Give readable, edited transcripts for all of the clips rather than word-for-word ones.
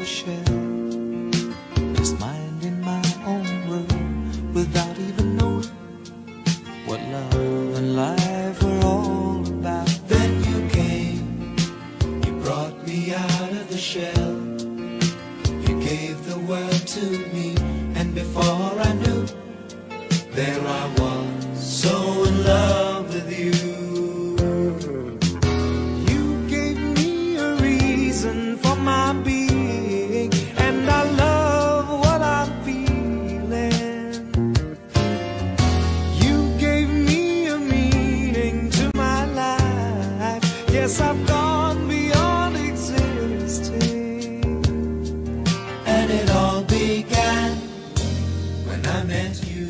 the shell, just minding my own world without even knowing what love and life were all about. Then you came, you brought me out of the shell, you gave the world to me, and before I knew, there I was, so in love with you. You gave me a reason for my being, and I love what I'm feeling. You gave me a meaning to my life. Yes, I've gone beyond existing. And it all began when I met you.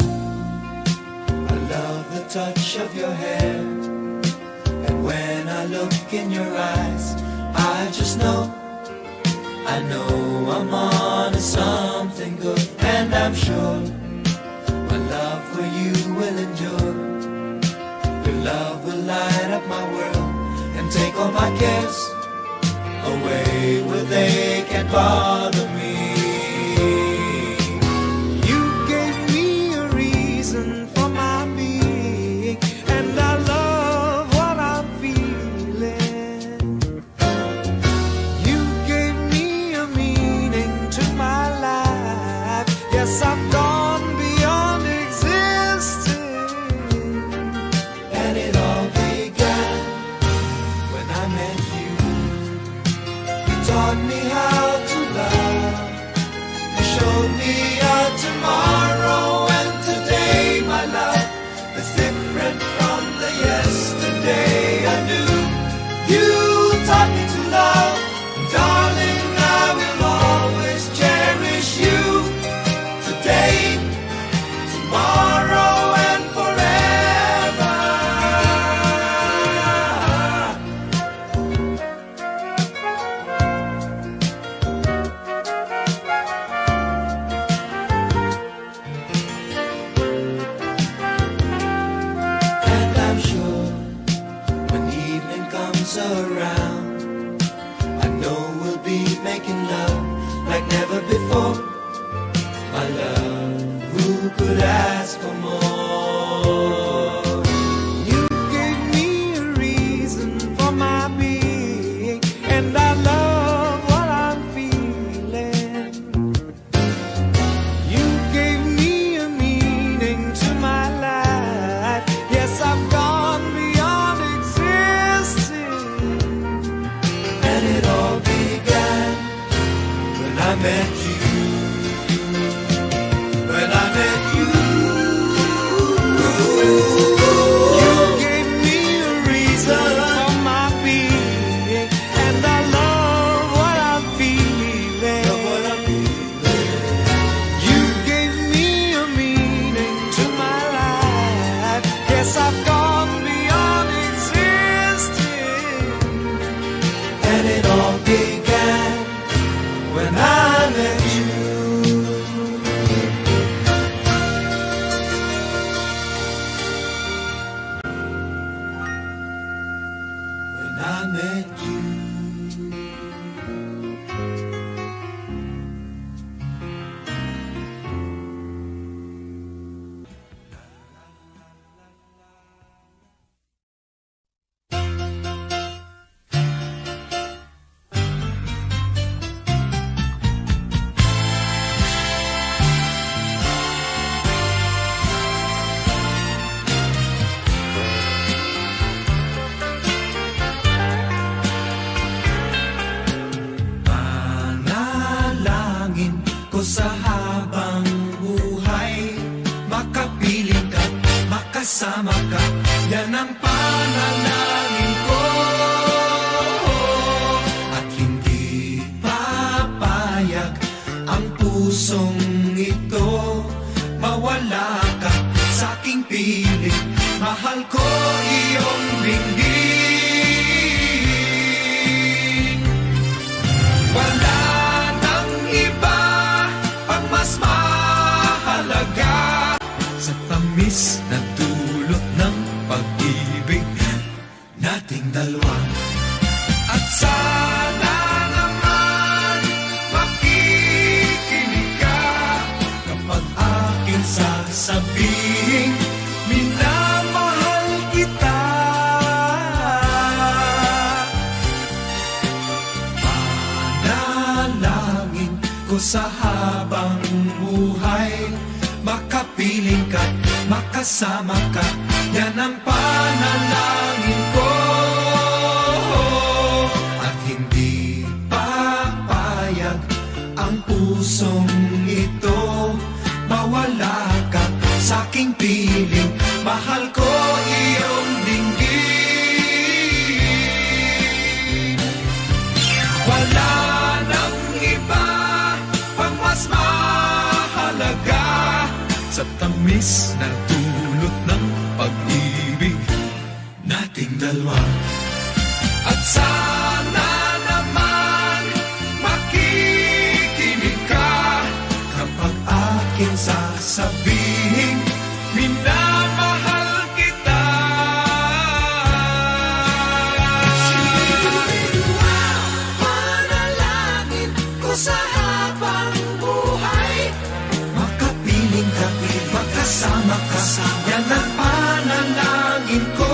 I love the touch of your hair, and when I look in your eyes, I just know, I know I'm on to something good. And I'm sure my love for you will endure. Your love will light up my world and take all my cares away where they can't bother me. You gave me a reason for my being, and I love what I'm feeling. You gave me a meaning to my life. Yes, I've gone beyond existing. And it all began when I met you. You taught me how to love. You showed me a tomorrow, and today, my love, is different from the yesterday I knew. You taught me to love, darling, I will always cherish you. Today, tomorrow, and forever. And I'm sure when evening comes around, I know we'll be making love like never before. My love, who could ask for more? You gave me a reason for my being, and I love what I'm feeling. You gave me a meaning to my life. Yes, I've gone beyond existing. And it all began when I met you. When I met you, you gave me a reason for my being, and I love what I'm feeling. You gave me a meaning to my life. Yes, I've gone beyond existing. And it all began when I met you. When I met you. Panalangin ko sa habang buhay, makapiling ka, makasama ka, yan ang panalangin ko. At hindi papayag ang pusong ito, mawala ka sa aking piling, mahal ko iyong dinggin. Wala nang iba pang mas mahalaga sa tamis na dulot ng pag-ibig nating dalawa. At sana naman ko sa habang buhay. Makapiling ka, makasama ka, yan ang panalangin ko. At hindi papayag ang pusong ito, mawala ka sa aking piling. Mahal ko iyong dinggin. Wala nang iba pang mas mahalaga sa tamis na dulot ng pag-ibig nating dalawa. At sana naman makikinig ka kapag aking sasabihin minamahal kita. Panalangin ko sa habang buhay. Makapiling ka, makasama ka, yan ang panalangin ko.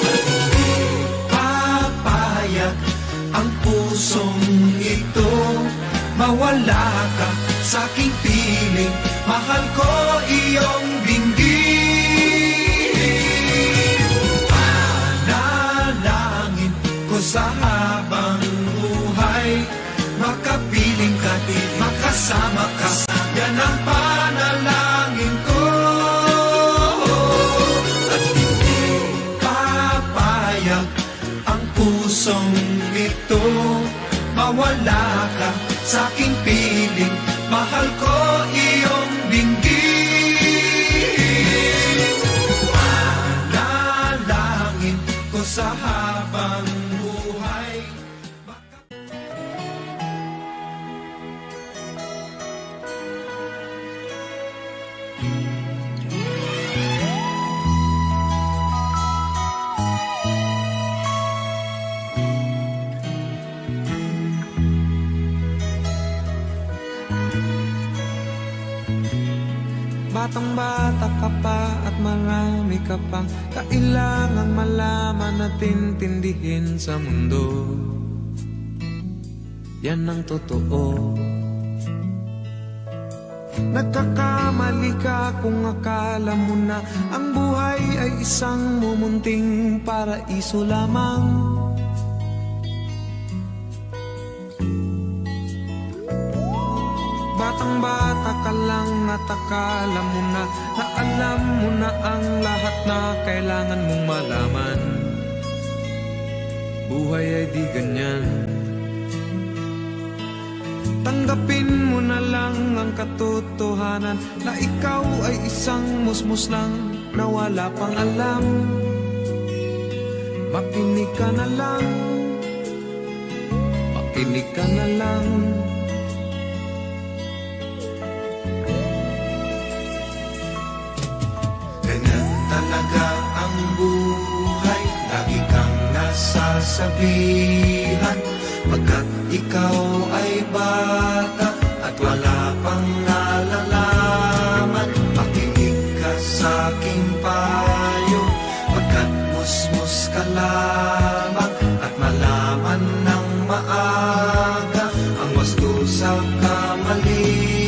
At hindi papayag ang pusong ito, mawala ka sa aking piling. Mahal ko iyong dinggin. Panalangin ko sa habang buhay. Makapiling ka, makasama ka, yan ang panalangin ko. At hindi papayag ang pusong ito, mawala ka sa aking piling. Mahal ko iyong dinggin. Panalangin ko sa habang buhay. Batang-bata ka pa at marami ka pang kailangang malaman at intindihin sa mundo. Yan ang totoo. Nagkakamali ka kung akala mo na ang buhay ay isang mumunting paraiso lamang. Batang-bata ka lang at akala mo na alam mo na ang lahat na kailangan mong malaman. Buhay ay di ganyan. Tanggapin mo na lang ang katotohanan na ikaw ay isang musmus lang na wala pang alam. Makinig ka na lang, makinig ka na lang. Ganyan talaga ang buhay, lagi kang nasasabihan, pagkat ikaw ay bata at wala pang nalalaman. Makinig ka sa aking payo, pagkat musmus ka lamang, at malaman ng maaga ang wasto sa kamalian.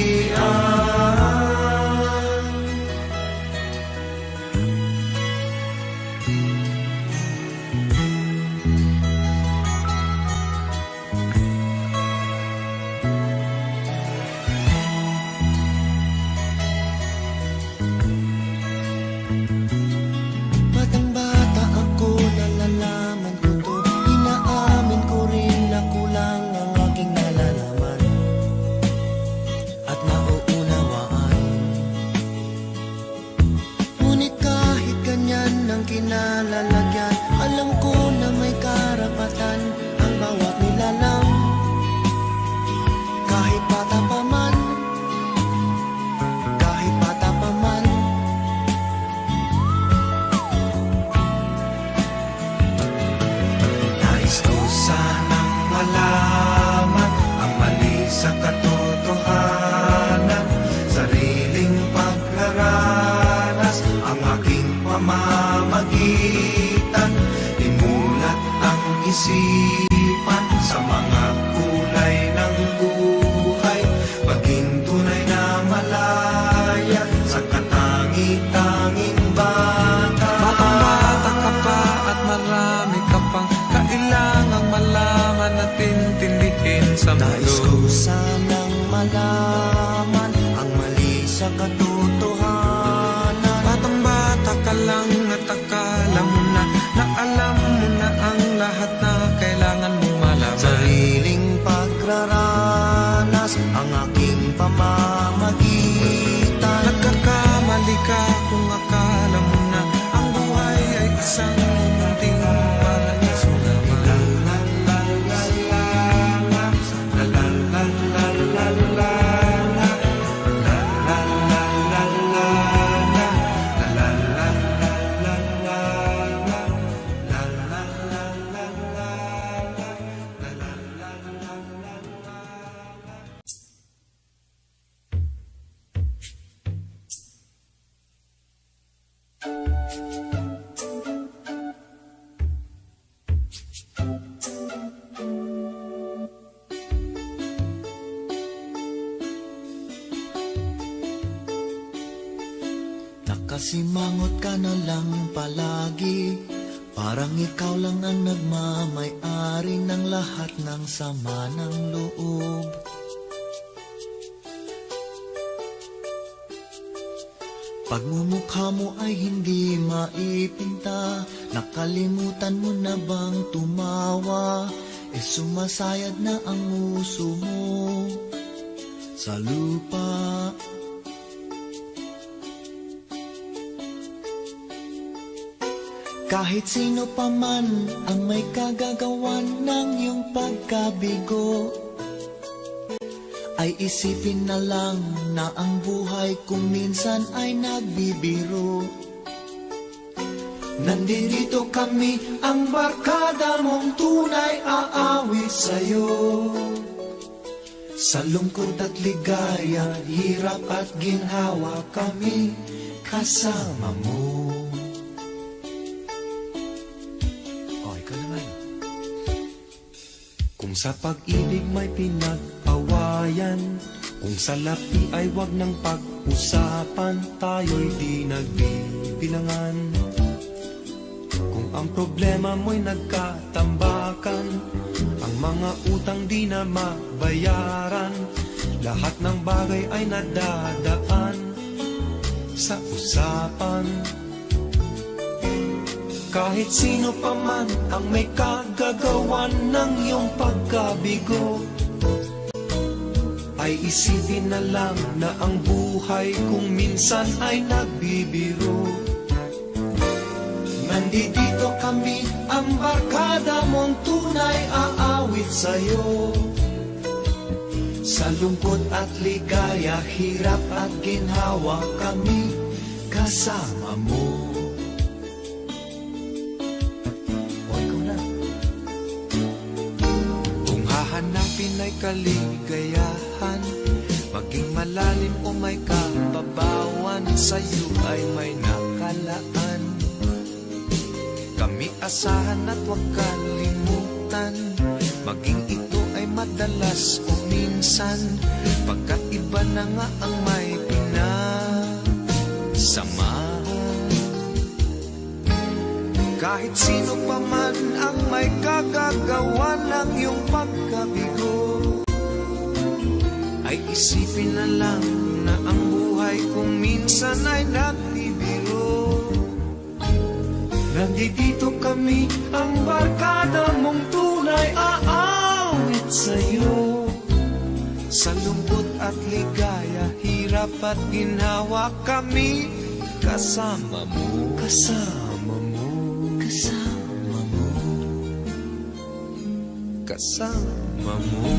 Kinalalagyan, alam ko na may karapatan ang bawat nilalang. Kahit bata pa man, kahit bata pa man. Nais ko sanang malaman ang mali sa katotohanan, sariling paglaranas ang aking pamamagitan. Imulat ang isipan sa mga kulay na sa Nais ko mundo. sanang malaman ang mali sa katotohanan. Batang-bata ka lang at akala mo na alam mo na ang lahat na kailangan mong malaman. Sariling pagraranas ang aking pamamagitan. Nagkakamali ka kung akala mo na ang buhay ay isang munting paraiso lamang. Nakasimangot ka na lang palagi, parang ikaw lang ang nagmamay-ari ng lahat ng sama ng loob. Pagmumukha mo ay hindi maipinta, nakalimutan mo na bang tumawa? Sumasayad na ang nguso mo sa lupa. Kahit sino pa man ang may kagagawan ng iyong pagkabigo, ay isipin na lang na ang buhay kung minsan ay nagbibiro. Nandito kami, ang barkada mong tunay aawit sa'yo. Sa lungkot at ligaya, hirap at ginhawa kami kasama mo. Kung sa pag-ibig may pinag-awayan, kung sa lapi ay wag ng pag-usapan, tayo'y di nagbibilangan. Kung ang problema mo'y nagkatambakan, ang mga utang di na mabayaran, lahat ng bagay ay nadadaan sa usapan. Kahit sino pa man ang may kagagawan ng iyong pagkabigo, ay isipin na lang na ang buhay kung minsan ay nagbibiro. Nandito kami, ang barkada mong tunay aawit sa'yo. Sa lungkot at ligaya, hirap at ginhawa kami kasama mo. Hanapin ay kaligayahan, maging malalim o may kababawan, sa'yo ay may nakalaan. Kami asahan at huwag kalimutan, maging ito ay madalas o minsan, pagkat iba na nga ang may pinasamahan. Kahit sino pa man ang may kagagawa ng iyong pagkabigo, ay isipin na lang na ang buhay kung minsan ay nagbibiro. Nandito kami, ang barkada mong tunay aawit sa'yo. Sa lungkot at ligaya, hirap at ginhawa kami kasama mo. Kasama mo. Kasama mo. Kasama mo.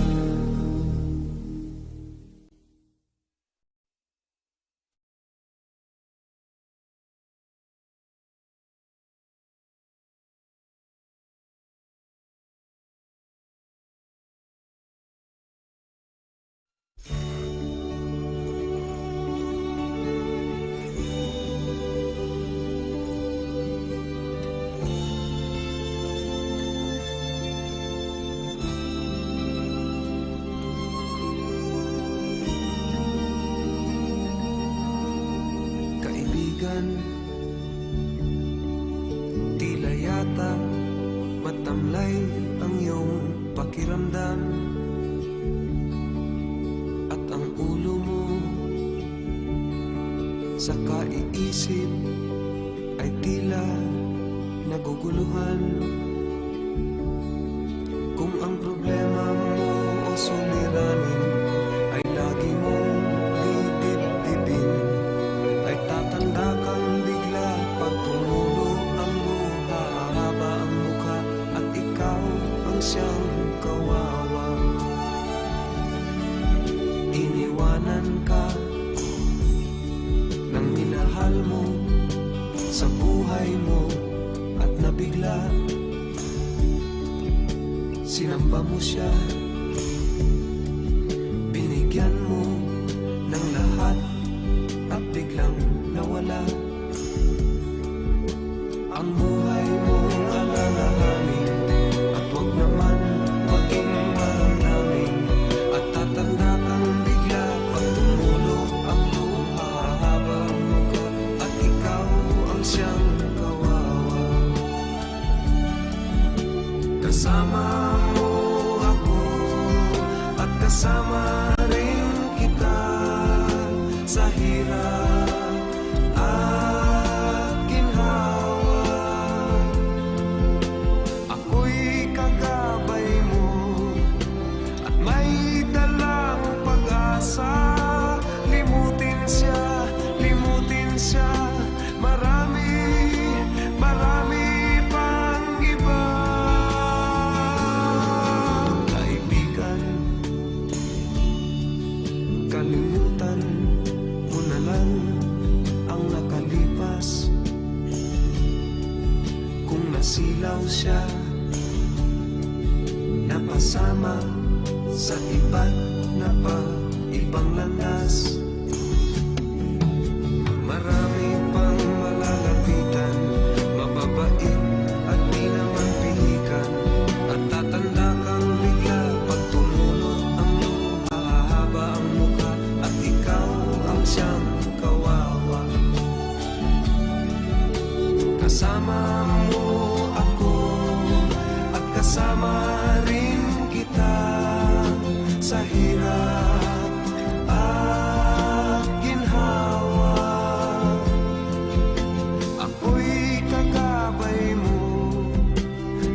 Tila yata matamlay ang iyong pakiramdam. sa kaiisip ay tila naguguluhan. Kung ang problema mo o suliranin ay lagi mong didibdibin, ay tatanda kang bigla pag tumulo ang luha. Hahaba ang mukha at ikaw ang siyang kawawa. Iniwanan ka ng minahal mo sa buhay mo at nabigla. Sinamba mo siya, binigyan mo ng lahat at biglang nawala. Ang buhay mong alalahanin at huwag naman maging maramdamin. At tatanda kang bigla pag tumulo ang luha. Hahaba ang mukha at ikaw ang siyang kawawa. Kasama mo ako at kasama rin kita sa hirap at ginhawa. Ako'y kagabay mo at may dalang pag-asa. Limutin siya, marami, marami pang iba. Kaibigan, kalimutan mo na lang ang nakalipas. Kung nasilaw siya, napasama sa iba't na pa ibang landas. Marami pang malalapitan, mababait at di naman pihikan. At tatanda kang bigla pag tumulo ang luha. Hahaba ang mukha at ikaw ang siyang kawawa. Kasama mo ako at kasama rin kita sa hirap at ginhawa. Ako'y kagabay mo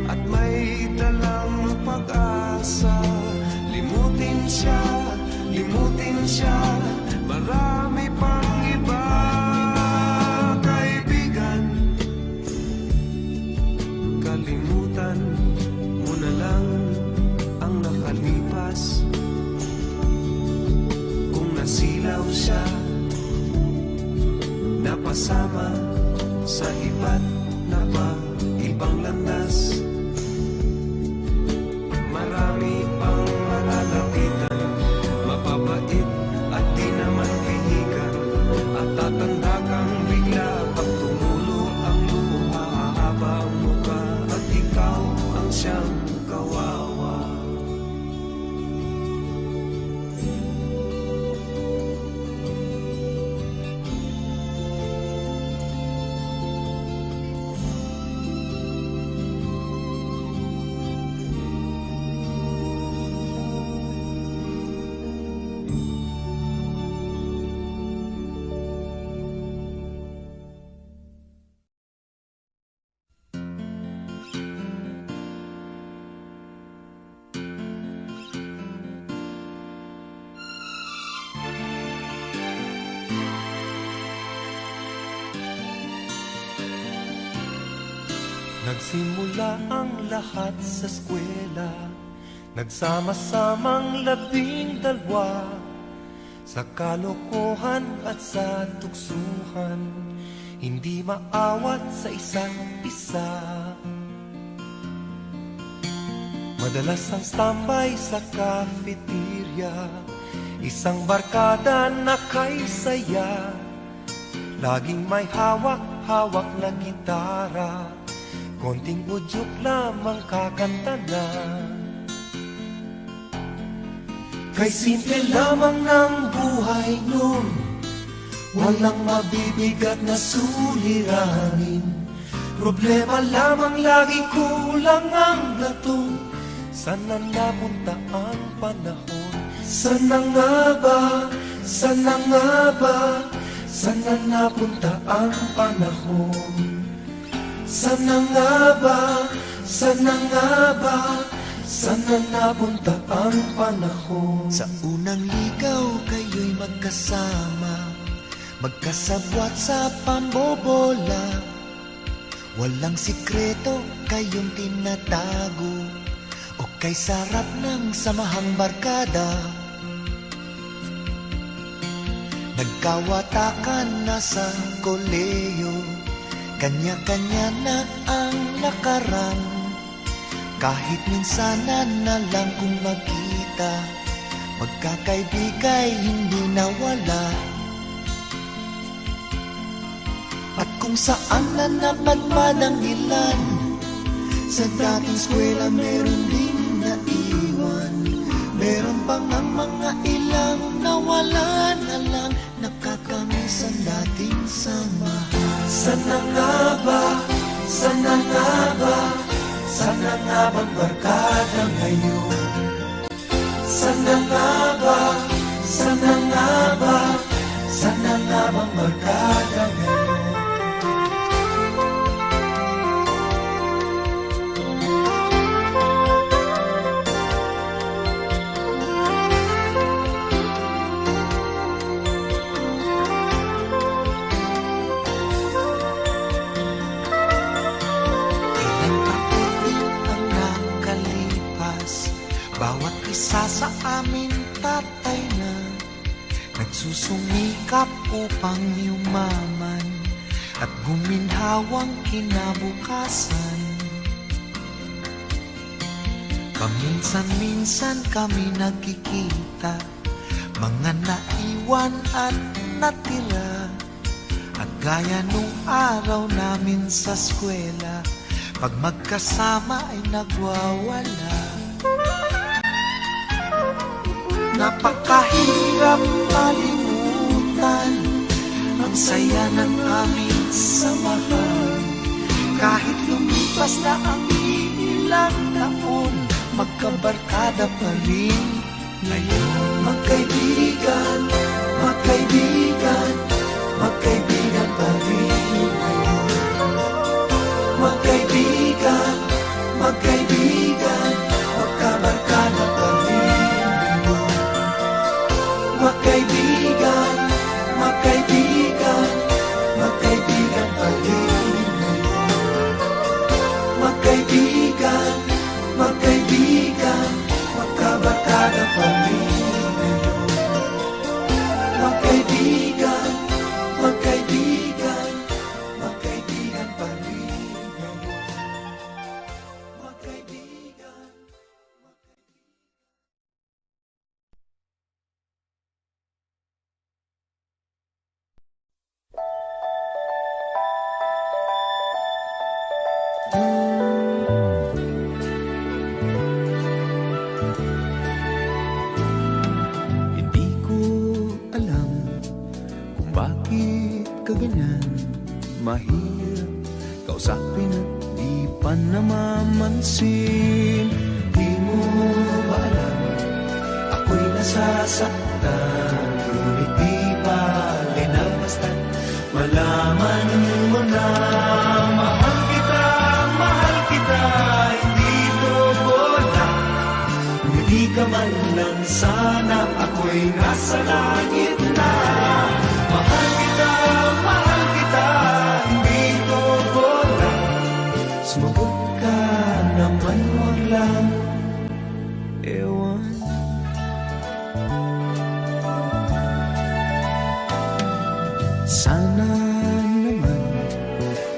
at may dalang pag-asa. Limutin siya, marami pang iba. Kaibigan, kalimutan mo na lang ang nakalipas. Kung nasilaw siya, napasama sa iba't na pa ibang landas. Marami pang malalapitan, mababait at di naman pihikan. At tatanda kang bigla pag tumulo ang luha. Hahaba ang mukha at ikaw ang siyang kawawa. Nagsimula ang lahat sa eskwela, nagsama-samang 12 sa kalokohan at sa tuksuhan, hindi maawat sa isa't isa. Madalas ang standby sa cafeteria, isang barkada na kay saya, laging may hawak-hawak na gitara, konting udyok lamang kakanta na. Kay simple lamang ng buhay nun, walang mabibigat na suliranin. Problema lamang lagi kulang ang latong, sana napunta ang panahon. Sana nga ba, sana nga ba, Sana napunta ang panahon? Sana nga ba, sana nga ba, sana napunta ang panahon? Sa unang ligaw kayo'y magkasama, magkasabwat sa pambobola. Walang sikreto kayong tinatago, o kay sarap ng samahang barkada. Nagkawatakan na sa koleyo, kanya-kanya na ang lakaran. Kahit minsanan na lang kung magkita, magkakaibigay hindi nawala. At kung saan na napadpad ang ilan, sa dating eskwela meron ding naiwan. Meron pang ang mga ilang nawala na lang, nakakamiss ang dating samahan. Sana nga ba, sana nga ba, sana nga bang barkada ngayon? Sana nga ba, sana nga ba, sana nga bang barkada ngayon? Bawat isa sa amin tatay na nagsusumikap upang yumaman at guminhawang kinabukasan. Paminsan-minsan kami nagkikita, mga naiwan at natira. At gaya nung araw namin sa eskwela, pag magkasama ay nagwawala. Napakahirap malimutan ang saya ng aming samahan. Kahit lumipas na ang ilang taon, magkabarkada pa rin ngayon. Magkaibigan, magkaibigan, magkaibigan pa rin ngayon. Magkaibigan, magkaibigan, magkabarkada pa rin. Magkaibigan, magkaibigan, magkaibigan pa rin ngayon. Magkaibigan, magkaibigan, magkabarkada pa rin ngayon. Magkaibigan, magkaibigan, magkaibigan pa rin ngayon. Magkaibigan. Hindi ko alam kung bakit ka ganyan. Mahirap kausapin at di pa namamansin. Di mo ba alam, ako'y nasasaktan, ngunit di bale na basta't malaman mo na mahal kita, hindi to bola. Hindi ka man lang sana, ako'y nasa langit na. Mahal kita, hindi to bola. Sumagot ka naman, wag lang Ewan. Sana naman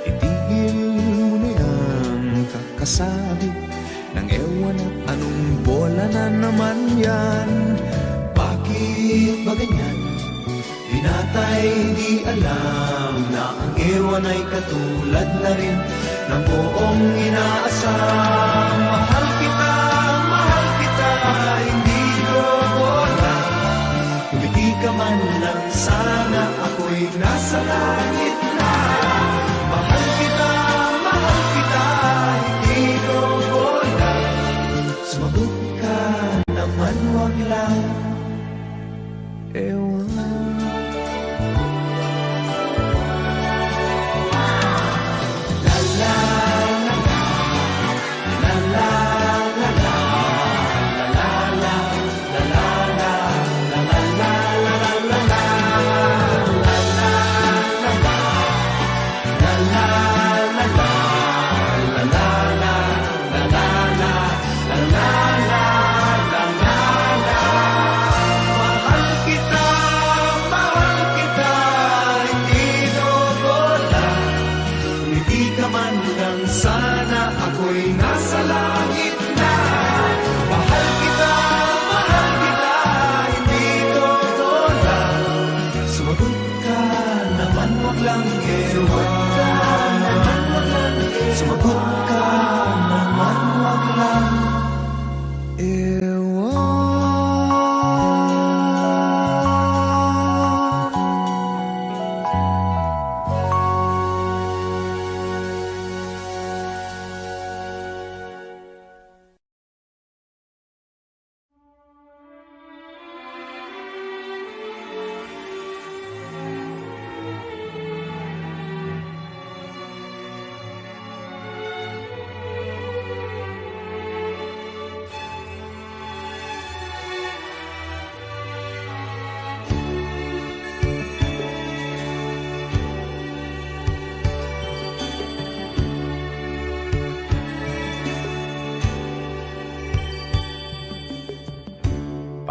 itigil mo na yung kakasabi ng ewan at anong bola na naman yan. bakit ba ganyan? Dinatay di alam na ang ewan ay katulad na rin ng buong inaasam. Mahal kita, hindi ko bola. Kung hindi ka man lang sana, ako'y nasa langit na. Mahal kita, hindi ko bola. Sumagot ka naman, wag lang Ewan.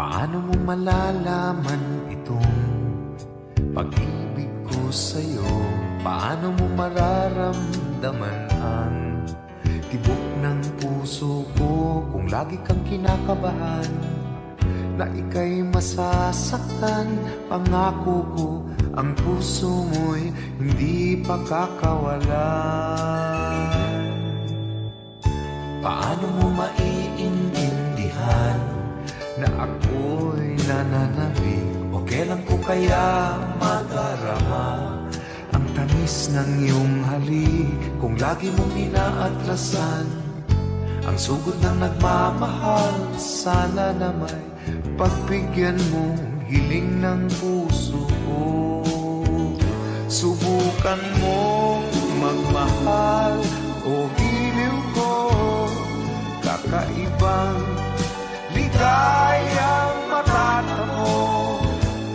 Paano mo malalaman itong pag-ibig ko sa'yo? Paano mo mararamdaman ang tibok ng puso ko kung lagi kang kinakabahan na ika'y masasaktan? Pangako ko, ang puso mo'y hindi pa kakawalan. Paano mo maiintindihan na ako'y nananabik? O kailan ko kaya madarama ang tamis ng iyong halik kung lagi mong inaatrasan ang sugod ng nagmamahal? Sana na may pagbigyan mong hiling ng puso ko. Subukan mong magmahal o giliw ko, kakaibang ligayang matatamo.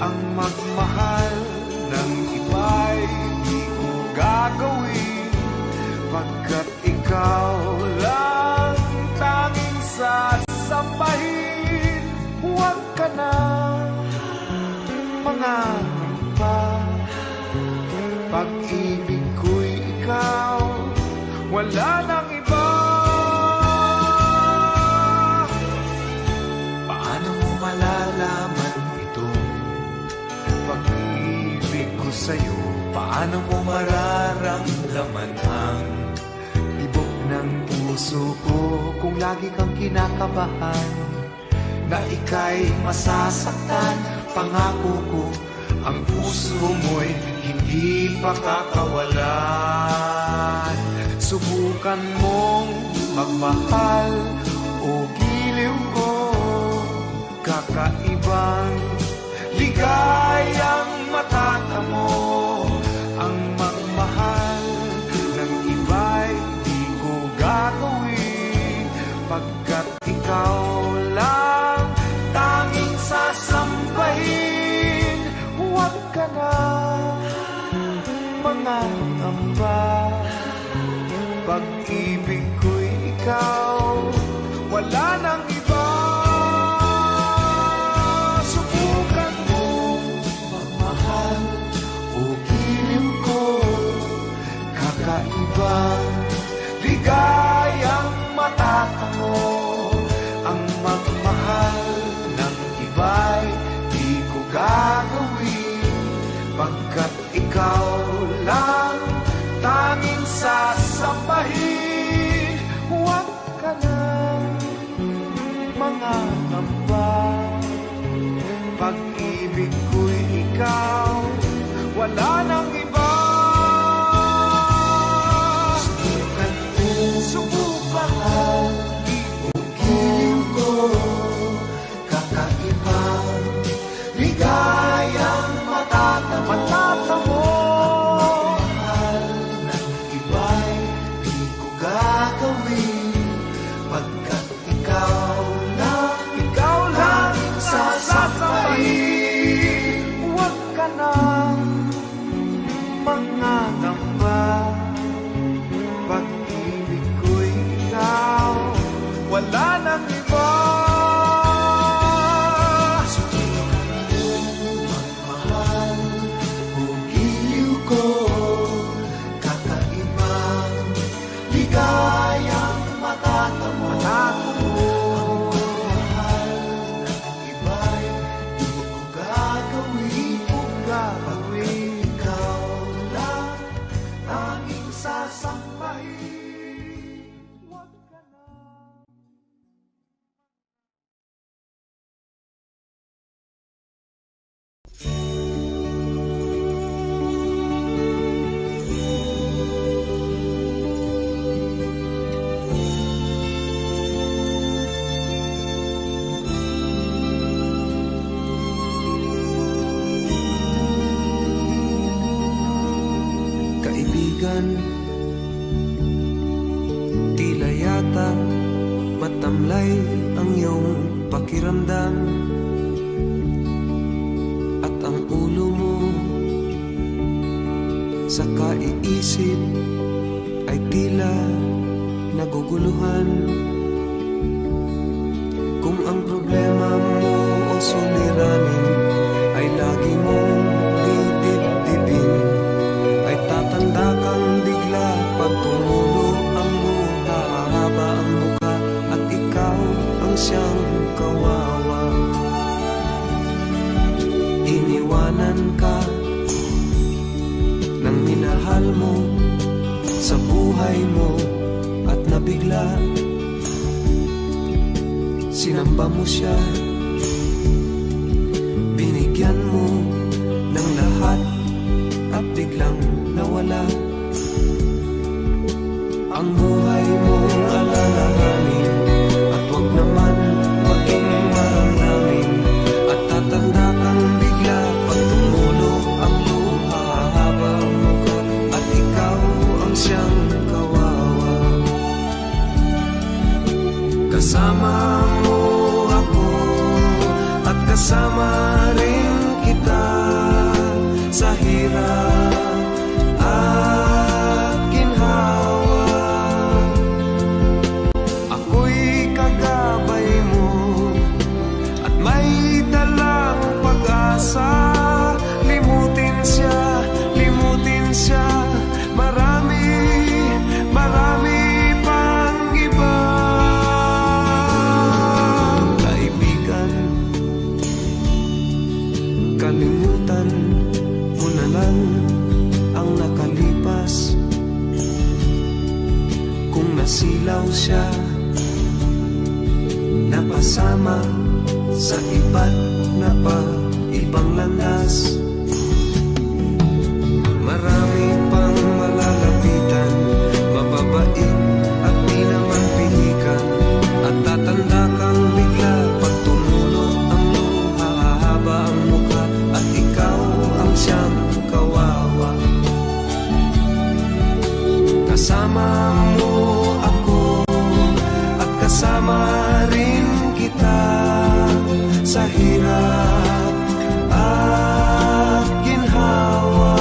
Ang magmahal ng iba'y di ko gagawin, pagkat ikaw lang tanging sasambahin. Huwag ka na mangangamba, pag-ibig ko'y ikaw, wala nang iba. Paano mo malalaman itong pag-ibig ko sa'yo? Paano mo mararamdaman ang tibok ng puso ko kung lagi kang kinakabahan na ika'y masasaktan? Pangako ko, ang puso mo'y hindi pa kakawalan. Subukan mong magmahal o giliw ko, kakaibang ligayang matatamo. Ang magmahal ng iba'y di ko gagawin, pagkat ikaw lang tanging sasambahin. Huwag ka na mangangamba, pag-ibig ko'y ikaw, wala nang iba. Subukan mo magmahal o giliw ko, kakaibang ligayang matatamo. Ang magmahal ng iba'y di ko gagawin, pagkat ikaw lang tanging sasambahin. Huwag ka na mangangamba, pag-ibig ko'y ikaw, wala nang iba. Subukan mo, giliw ko, kakaibang ligayang matatamo. Mahal ng iba'y di ko gagawin, pagkat ikaw lang sasabayin. Huwag ka nang mangangamba, pag-ibig ko'y ikaw, wala nang iba. Magmahal o giliw ko, kakaibang ligayang matatamo. Ang magmahal ng iba'y di ko gagawin, pagkat ikaw lang tanging sasambahin. Huwag ka na. Kaibigan, tila yata matamlay ang iyong pakiramdam, at ang ulo mo sa kaiisip ay tila naguguluhan. Kung ang problema mo o mo sa buhay mo at nabigla. Sinamba mo siya, binigyan mo ng lahat at biglang nawala. Ang buhay mo alalahanin at wag naman maging maramdamin. At tatanda kang bigla pag tumulo ang luha, haba ang muka at ikaw ang siyang kawawa. Kasama mo ako at kasama rin kita sa hirap at ginhawa. Ako'y kagabay mo at may dalang pag-asa. Limutin siya, marami, marami pang iba. Kaibigan, kalimutan mo na lang ang nakalipas. Kung nasilaw siya, napasama sa iba't na pa ibang landas. Marami pang malalapitan, mababait at di naman pihikan. At tatanda kang bigla pag tumulo ang luha, haba ang mukha at ikaw ang siyang kawawa. Kasama mo ako at kasama rin kita sa hirap at ginhawa.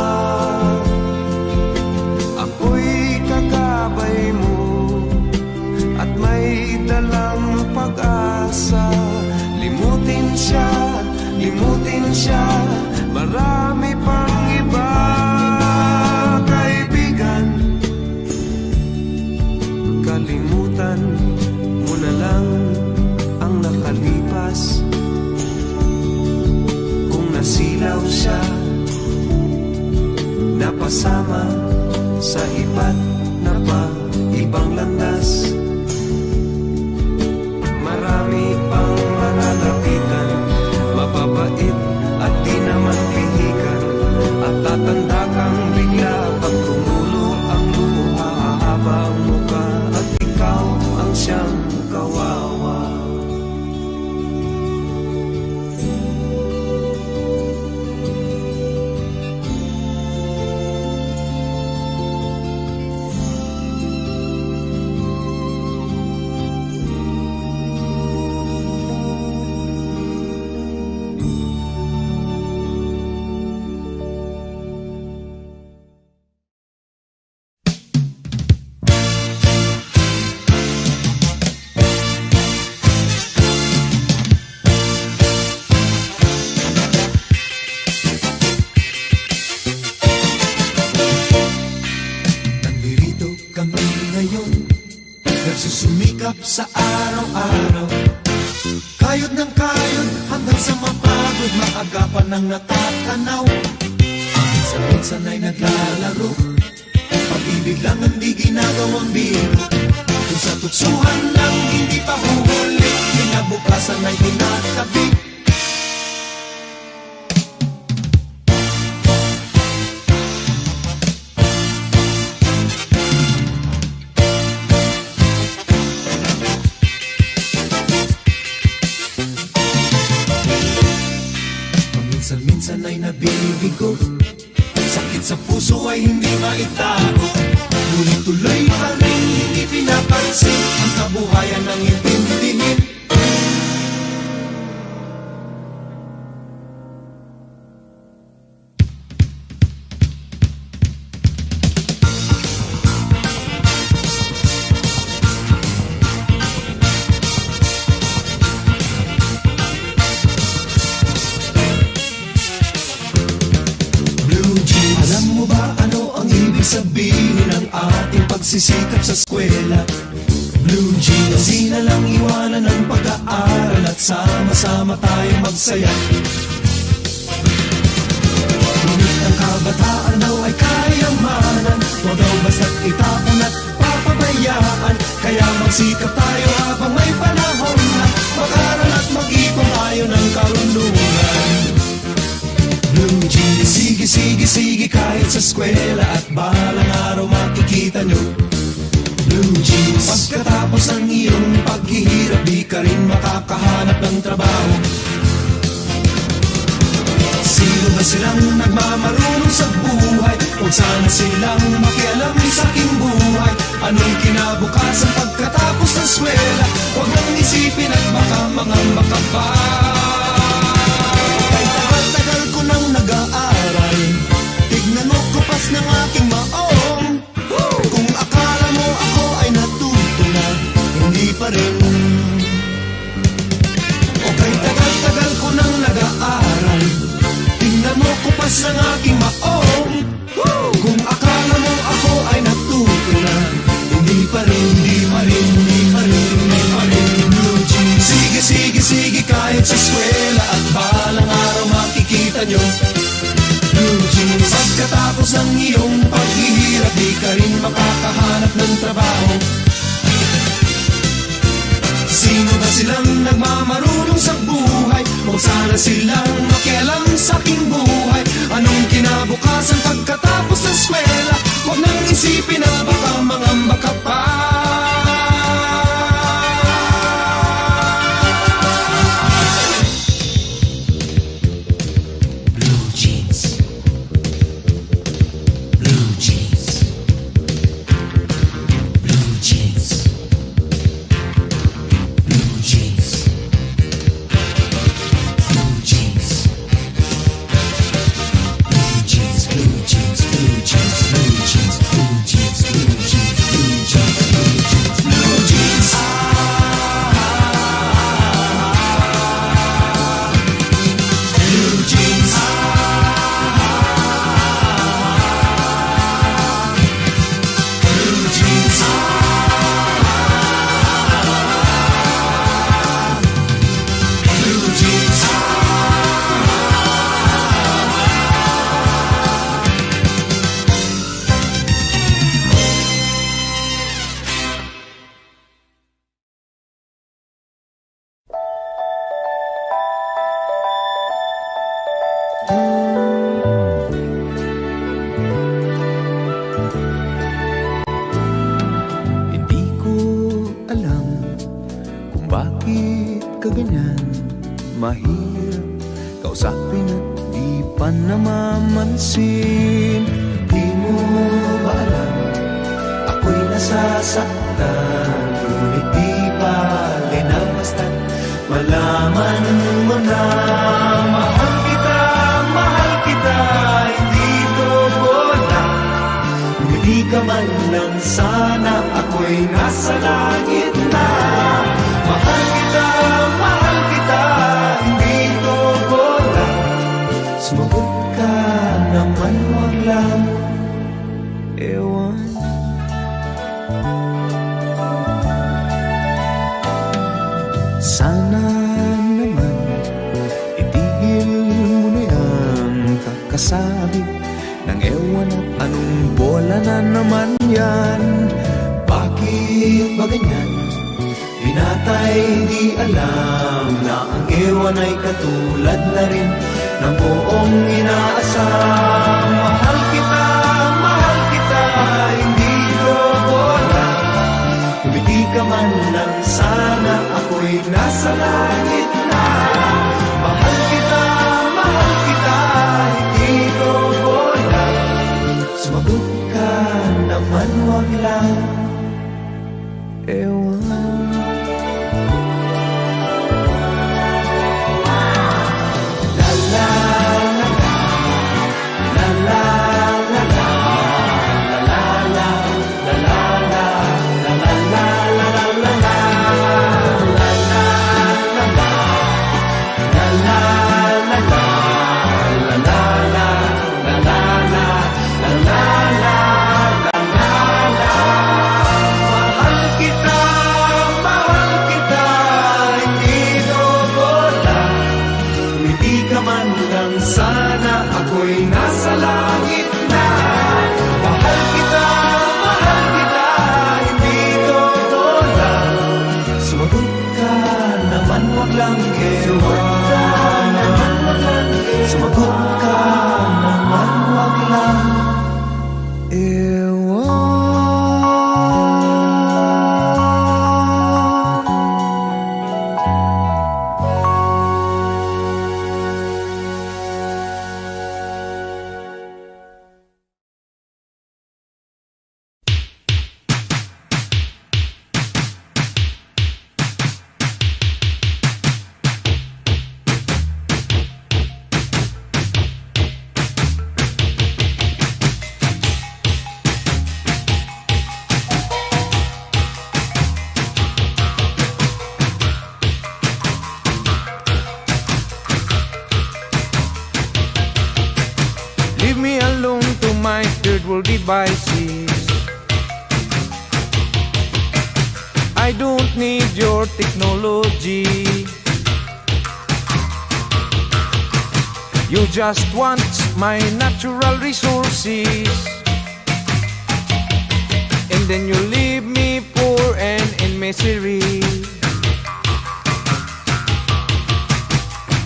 Ako'y kakabay mo at may dalang pag-asa. Limutin siya, marami pang iba. Kaibigan, kalimutan mo na lang ang nakalipas. Kung nasilaw siya, napasama sa iba't na pa ibang landas. Marami pang malalapitan, mababait at di naman pihikan. At tatanda kang bigla pag tumulo ang luha, haba ang muka at ikaw ang siyang kawawa. Nandito kami ngayon, nagsusumikap sa araw-araw. Kayod ng kayod hanggang sa mapagod, maagapan ng natatanaw. Minsan ay naglalaro, pag-ibig lang ang di ginagawang biro. Kung sa tuksuhan lang hindi pa huhuli, kinabukasan ay tinatabi. Minsan ay nabibigo, sakit sa puso ay hindi maitago. Ngunit tuloy pa rin hindi pinapansin ang kabuhayan ng intindihin. Sabihin ang ating pagsisikap sa eskwela. Blue jeans, di na lang iwanan ang pag-aaral at sama-sama tayong magsaya. Ngunit ang kabataan daw ay kayamanan, Huwag daw basta't itapon at papabayaan. Kaya magsikap tayo habang may panahon at mag-aral at mag-ipon tayo ng karunungan. Blue jeans, sige, sige, sige kahit sa eskwela at balang araw makikita nyo. Blue jeans, pagkatapos ng iyong paghihirap di ka rin makakahanap ng trabaho. Sino ba silang nagmamarunong sa buhay? Huwag sana silang makialam sa aking buhay. Anong kinabukasan pagkatapos ng eskwela? Huwag nang isipin at baka mangamba ka pa. Kay tagal-tagal ko nang nag-aaral, tignan mo kupas ng aking maong. Kung akala mo ako ay natuto na, hindi pa rin. O kay tagal-tagal ko nang nag-aaral, tingnan mo kupas ng aking maong. Kung akala mo ako ay natuto na, hindi pa rin, hindi pa rin, hindi pa rin, hindi pa rin. Blue jeans, sige, sige, sige kahit sa eskwela at balang araw makikita nyo. Blue jeans, pagkatapos ng iyong paghihirap di ka rin makakahanap ng trabaho. Sino ba silang nagmamarunong sa buhay? Huwag sana silang makialam sa aking buhay. Anong kinabukasan pagkatapos ng eskwela? Huwag nang isipin na baka mangamba ka pa. Blue jeans, blue jeans, blue jeans, blue jeans, blue jeans, blue jeans, blue jeans, blue jeans, blue jeans, blue jeans, blue jeans, blue jeans, blue jeans, blue jeans, blue jeans, blue jeans. Hindi ko alam kung bakit ka ganyan. Mahirap kausapin at di pa namamansin. Di mo ba alam ako'y nasasaktan? Ngunit di bale na basta't malaman mo na mahal kita, hindi ko wala. Hindi ka man lang sana ako'y nasa langit na. Mahal kita, hindi ko wala. Sumagot ka naman, wag lang ewan. Sana naman itigil mo na yung kakasabi ng ewan at anong bola na naman yan. Bakit ba ganyan? Binatay di alam na ang ewan ay katulad na rin ng buong inaasam. Mahal kita, hindi ko wala. Umiti ka man lang sana ako'y nasa langit na. Mahal kita, hindi ko wala. Sumagot ka naman, wag lang ewan. Mahal kita, third world devices. I don't need your technology. You just want my natural resources, and then you leave me poor and in misery.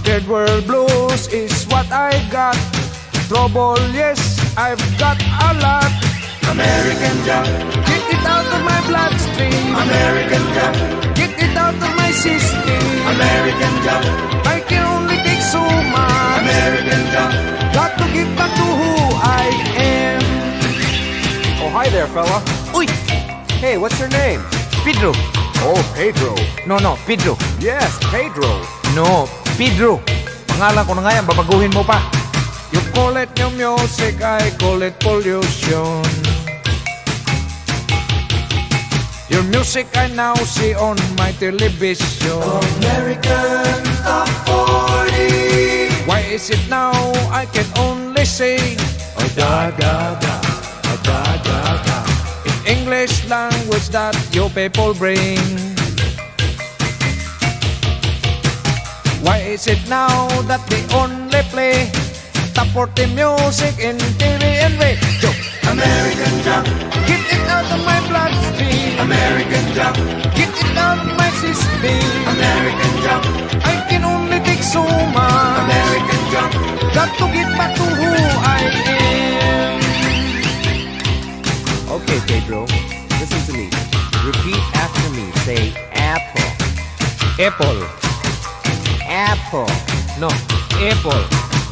Third world blues is what I got. Trouble, yes, I've got a lot. American Job, Get it out of my bloodstream. American Job, Get it out of my system. American Job, I can only take so much. American Job. Got to get back to who I am. Oh, hi there, fella. Uy, Hey, what's your name? Pedro. Oh, Pedro. No, Pedro. Yes, Pedro. No, Pedro. Pangalan ko na nga yan, babaguhin mo pa. You call it new music, I call it pollution. Your music I now see on my television. American Top 40. Why is it now I can only say Oh, da, da, da. Oh, da, da, da. in English language that you people bring? Why is it now that they only play top 40 music in TV and radio? American Job, Get it out of my bloodstream. American Job, Get it out of my system. American Job, I can only take so much. American Job. Got to get back to who I am. Okay, Pedro. Listen to me. Repeat after me. Say apple. Apple. Apple. No, apple.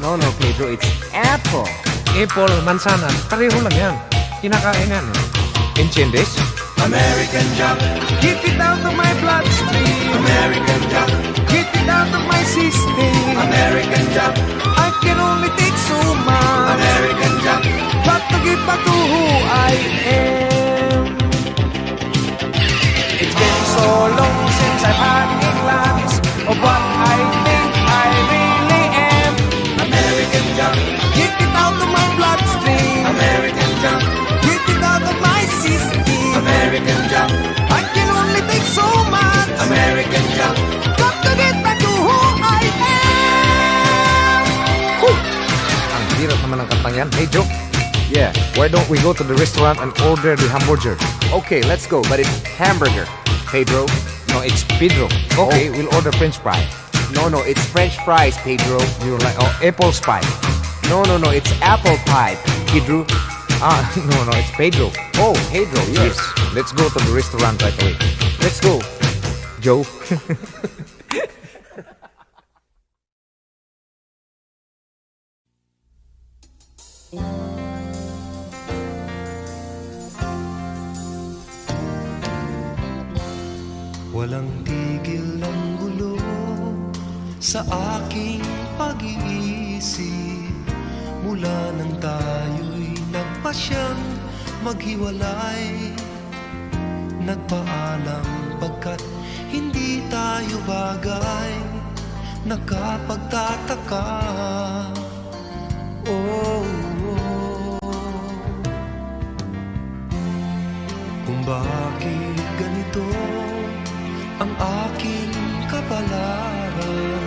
No, Pedro. It's apple. Apple, mansanas. Pareho lang yan. Kinakain yan. Enciendes? American Job, Get it out of my bloodstream. American Job, Get it out of my system. American Job, I can only take so much. American Job. Got to get back to who I am. It's been so long since I've had a glance of what I think I really am. American Job, Get it out of my bloodstream. American Job, Get it out of my system. American Job, I can only take so much. American Job. Got to get back to who I am. Whew. Ang hirap naman ng kantang yan. Hey, Joe. Yeah. Why don't we go to the restaurant and order the hamburger? Okay, let's go. But it's hamburger. Pedro. No, it's Pedro. Okay, we'll order French fry. No, it's French fries, Pedro. You're like, oh, apple pie. No, it's apple pie, Pedro. No, it's Pedro. Oh, Pedro, yes. Let's go to the restaurant right away. Let's go. Joe. Walang tigil ang gulo sa aking pag-iisip mula nang tayo'y nagpasyang maghiwalay. Nagpaalam pagkat hindi tayo bagay, nakapagtataka. Oh, kung bakit ganito ang aking kapalaran.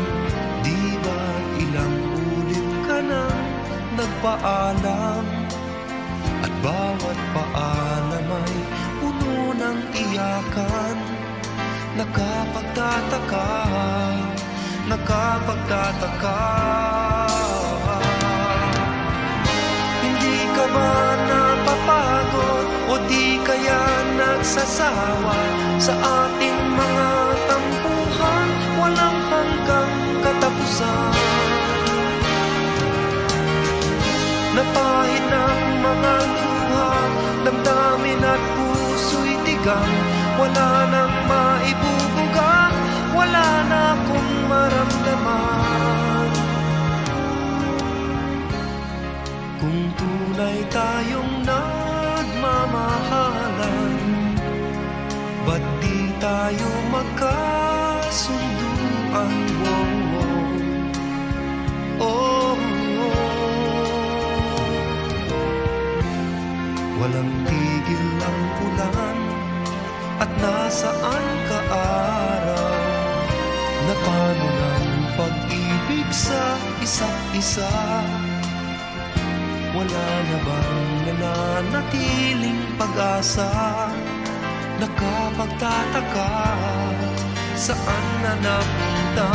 Di ba ilang ulit ka na nagpaalam, at bawat paalam ay puno ng iyakan. Nakapagtataka, nakapagtataka. Hindi ka ba napapagod o di kaya nagsasawa sa ating mga tampuhan, walang hanggang katapusan? Napahid ng mga luha, damdamin at puso'y tigang, wala nang maibubuga, wala na akong maramdaman. Kung tunay tayong nagmamahalan, ba't di tayo magkasunduan? Oh, oh, oh. nagtigil ang ulan at nasaan ka araw? Na paano ng pag-ibig sa isa't isa? Wala na bang nananatiling pag-asa? Nakapagtataka, saan na napunta?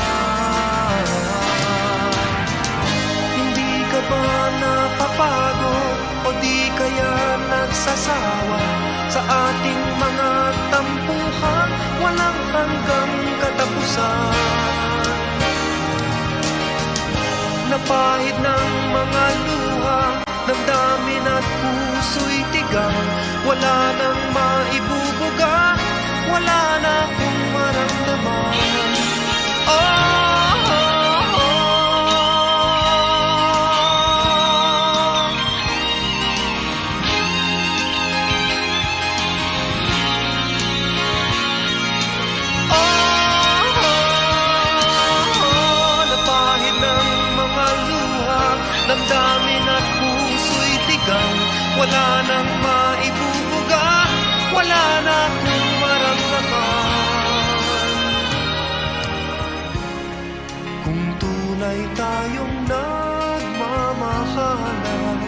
Hindi ka ba napapagod o di kaya nagsasawa sa ating mga tampuhan? Walang hanggang katapusan. Napahid ng mga luha, damdamin at puso'y tigang. Wala nang maibubuga, wala na akong maramdaman. Oh, oh, oh. Napahid ng mga luha, damdamin at puso'y tigang. Wala nang maibubuga, wala na akong maramdaman. Kung tunay tayong nagmamahalan,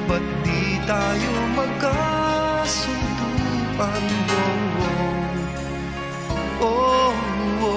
ba't di tayo magkasunduan? Oh, oh, oh, oh.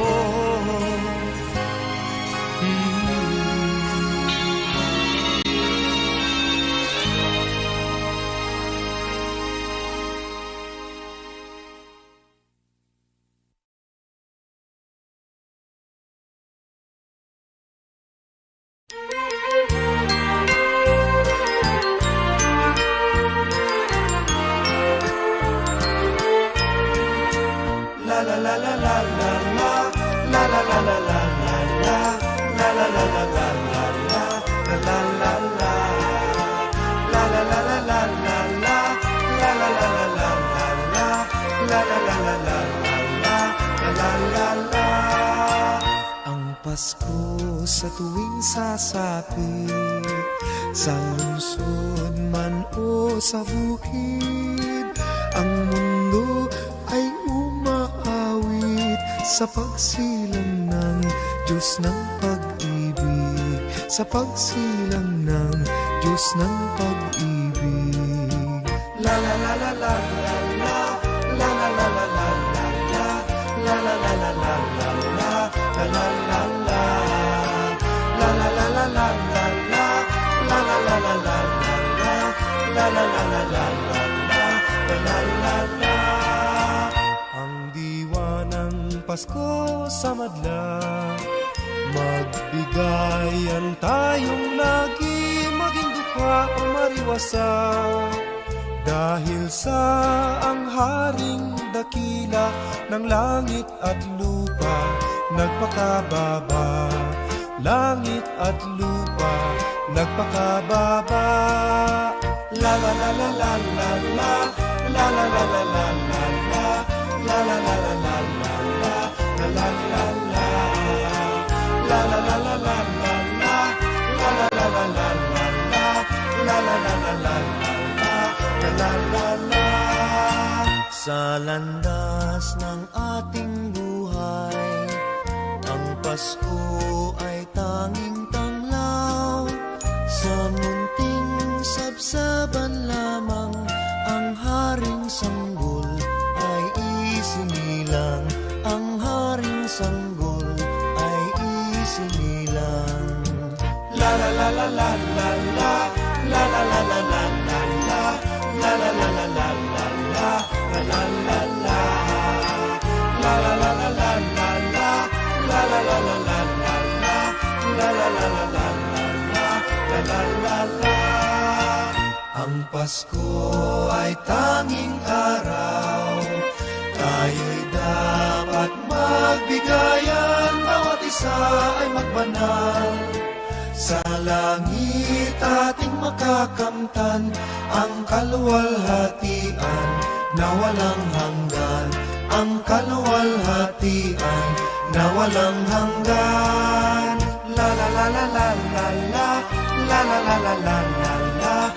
Ang Pasko sa tuwing sasapit, sa lungsod man o sa bukid, ang mundo ay umaawit sa pagsilang ng Diyos ng pag-ibig, sa pagsilang ng Diyos ng pag-ibig. La la la la la la la, la la la la la la la, la la la la la la la, la la la la, la la la la la la la, la la la la la la, la la la la la la, la la la. Ang diwa ng Pasko sa madla, magbigayan tayong lagi, maging dukha o mariwasa. Dahil sa ang haring dakila ng langit at lupa, nagpakababa. Langit at lupa, nagpakababa. La la la la la la la, la la la la la la la, la la la la la la la, la la la la, la la la la la la la, la la la la la la la, la la la la la la. La la la. Sa landas ng ating buhay, ang Pasko ay tanging tanglaw. Sa munting sabsaban lamang, ang haring sanggol ay isinilang. Ang haring sanggol ay isinilang. La la la la la la la, la la la la la la la. La la la la la la la, la la la la, la la la la la la la, la la la la la la la, la la la la la la, la la la la. Ang Pasko ay tanging araw, tayo'y dapat magbigayan, bawat isa ay magbanal. Sa langit ating makakamtan ang kaluwalhatian na walang hanggan. Ang kaluwalhatian na walang hanggan. La la la la la la la, la la la la la la la,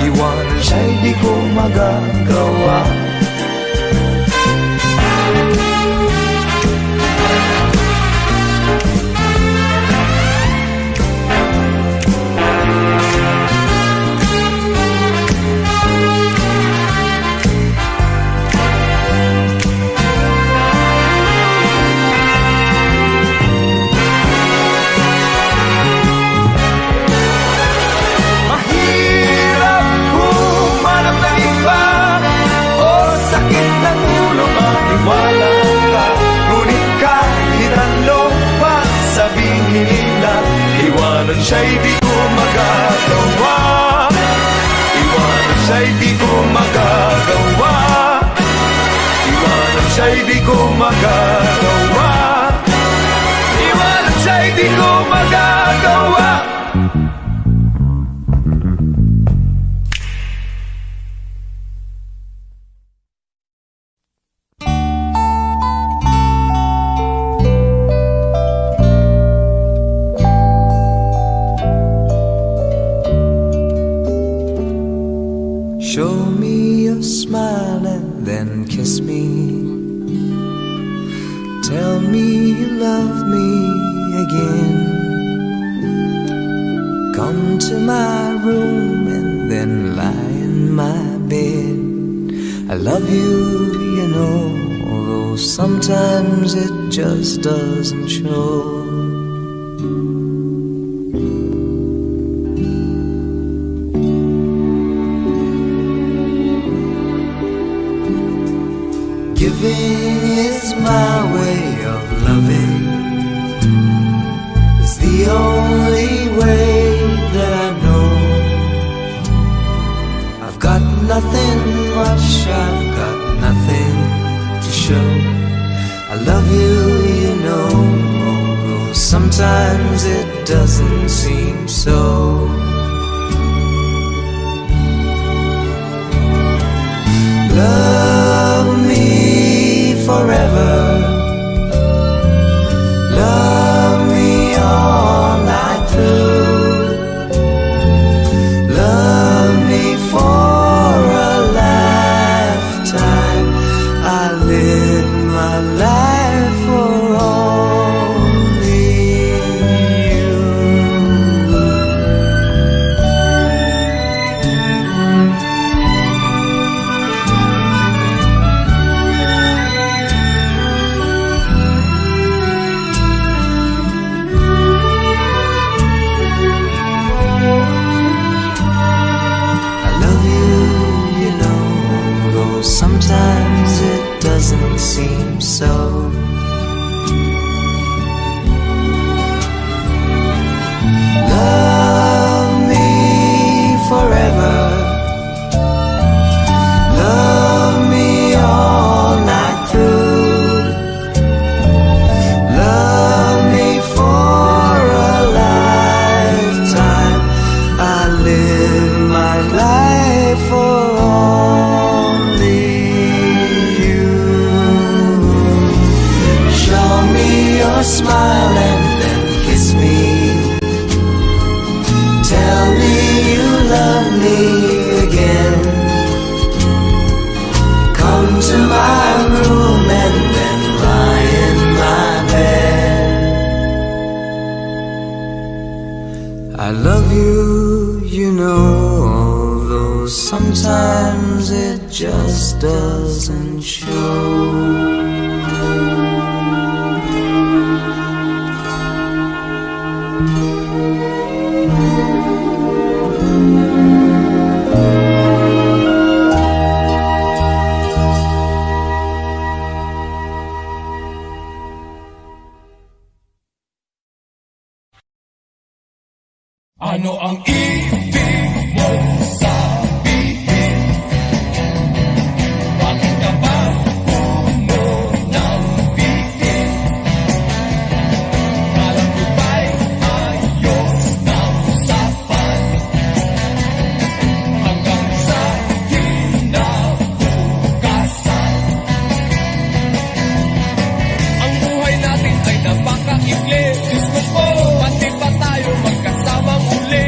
Iwanan siya'y di ko magagawa. Iwanan siya'y di ko magagawa. Iwanan siya'y di ko magagawa. Iwanan siya'y di ko magagawa. Iwanan siya'y di ko magagawa. Show me your smile and then kiss me. Tell me you love me again. Come to my room and then lie in my bed. I love you, you know, although sometimes it just doesn't show. Giving is my way of loving. It's the only way that I know. I've got nothing much, I've got nothing to show. I love you, you know, although sometimes it doesn't seem so. Love me forever. Love me all night through. Love me for a lifetime. I live my life for only you. Sometimes it doesn't seem so. Love me forever. Love me all night through. Love me for a lifetime. I live my life for smile and then kiss me. Tell me you love me again. Come to my room and then lie in my bed. I love you, you know, although sometimes it just doesn't show. Ano ang ibig mo sabihin? Bakit ka ba umunang bitin? Alam ko ba'y ayos na usapan? Hanggang sa kinabukasan. Ang buhay natin ay napakaikli. Diyos ko po, pati pa tayo magkasamang uli.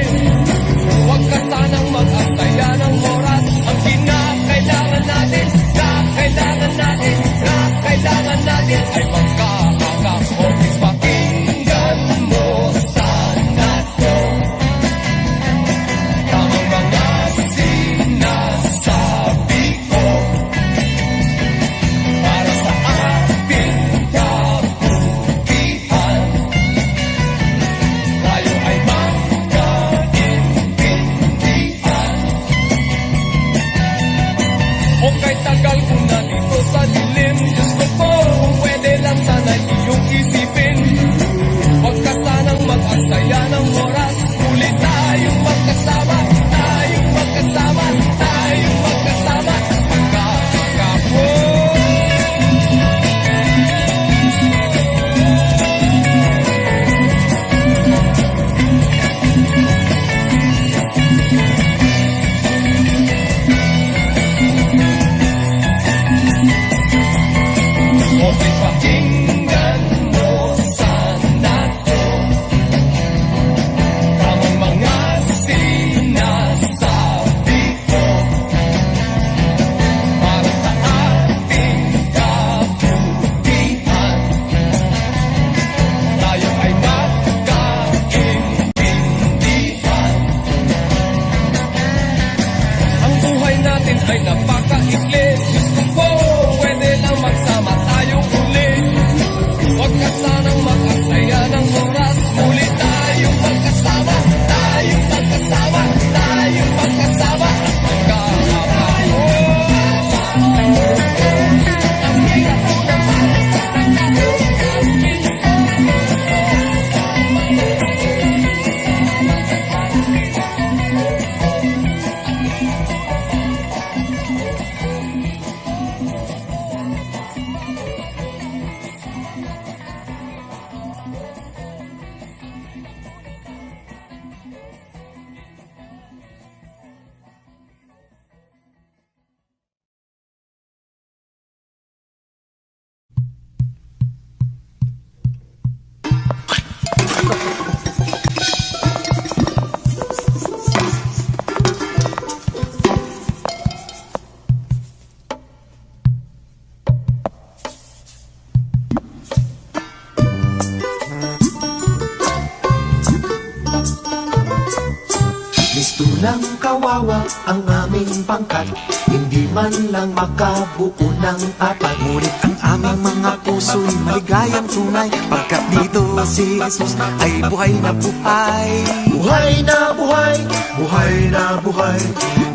kawawa ang aming pangkat, hindi man lang makabuo ng apat. Ngunit ang aming mga puso'y maligayang tunay, pagkat dito si Jesus ay buhay na buhay. Buhay na buhay, buhay na buhay,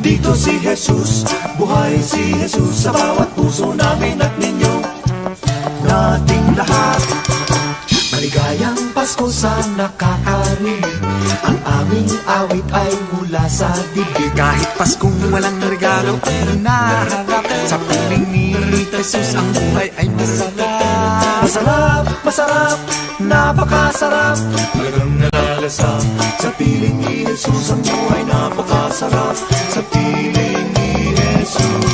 dito si Jesus, buhay si Jesus sa bawat puso namin at ninyo, nating lahat. Maligayang Pasko sa nakakarinig, ang aming awit ay mula sa dibdib. Kahit Paskong walang regalo ay naharap, sa piling ni Jesus ang buhay ay masarap. Masarap, masarap, napakasarap, talagang nalalasap. Sa piling ni Jesus ang buhay napakasarap. Sa piling ni Jesus.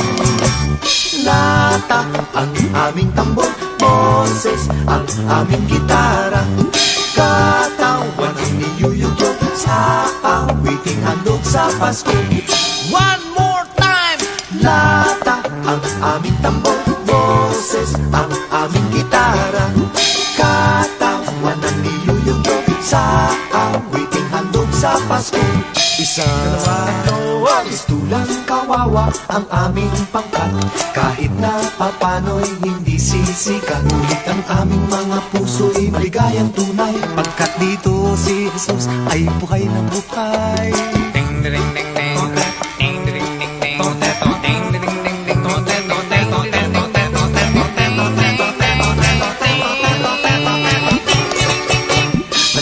Lata ang aming tambor, boses ang aming gitara, katawan ang niyuyugyo sa awiting handog sa Pasko. One more time! Lata ang aming tambor, boses ang aming gitara, katawan ang niyuyugyo sa awiting handog sa Pasko. Isa, dalawa, istulang kawawa ang aming pangkat, kahit na papano'y hindi sisikat. Ngunit ang aming mga puso'y maligayang tunay, pagkat dito si Jesus ay buhay na buhay. Ding ding ding ding. Ding ding ding ding. Ding ding ding ding.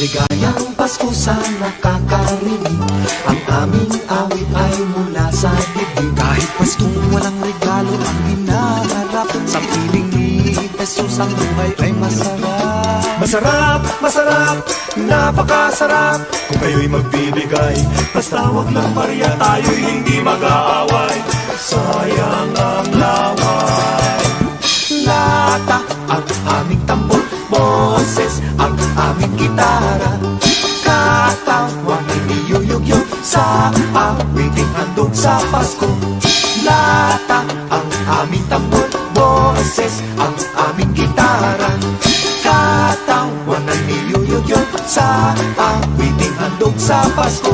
maligayang Pasko sa nakakarinig, ang aming awit ay mula sa dibdib. Kahit Paskong walang regalo ang hinaharap, sa piling ni Jesus ang buhay ay masarap. Masarap, masarap, napakasarap, kung kayo'y magbibigay, basta wag lang Maria, tayo'y hindi mag-aaway. Sayang ang laway. Lata ang aming tambor, boses ang aming gitara, katawan ang niyuyugyo sa awiting handog sa Pasko. Lata ang aming tambor, boses ang aming gitara, katawan ang niyuyugyo sa awiting handog sa Pasko.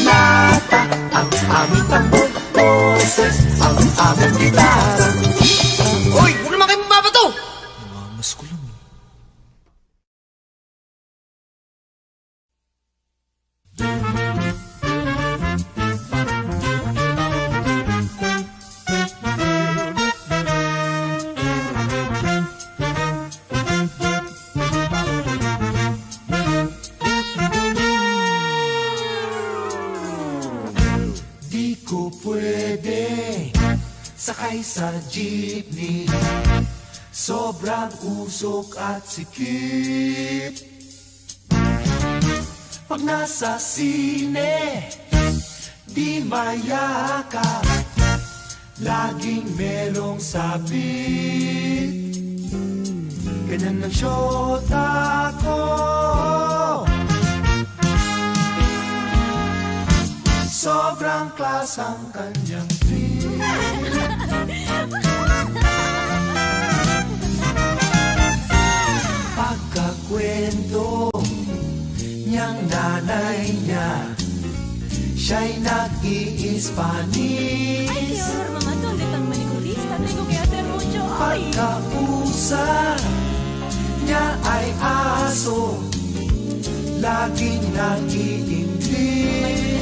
Lata ang aming tambor, boses ang aming gitara. Hoy! Huwag naman kayo mababato! Mas ko lang. Di ko pwede sakay sa jeepney, sobrang usok at sikip. Pag nasa sine, di mayakap, laging merong sabit. Ganyan ang syota ko, sobrang klas ang kanyang trip. Pagkakwento niyang nanay niya, siya'y nag-i-Spanish. Ay, qué horror, mamá, ¿dónde están manicurista? Tengo que hacer mucho hoy. Pagkausa niya ay aso, laging nag-i-English.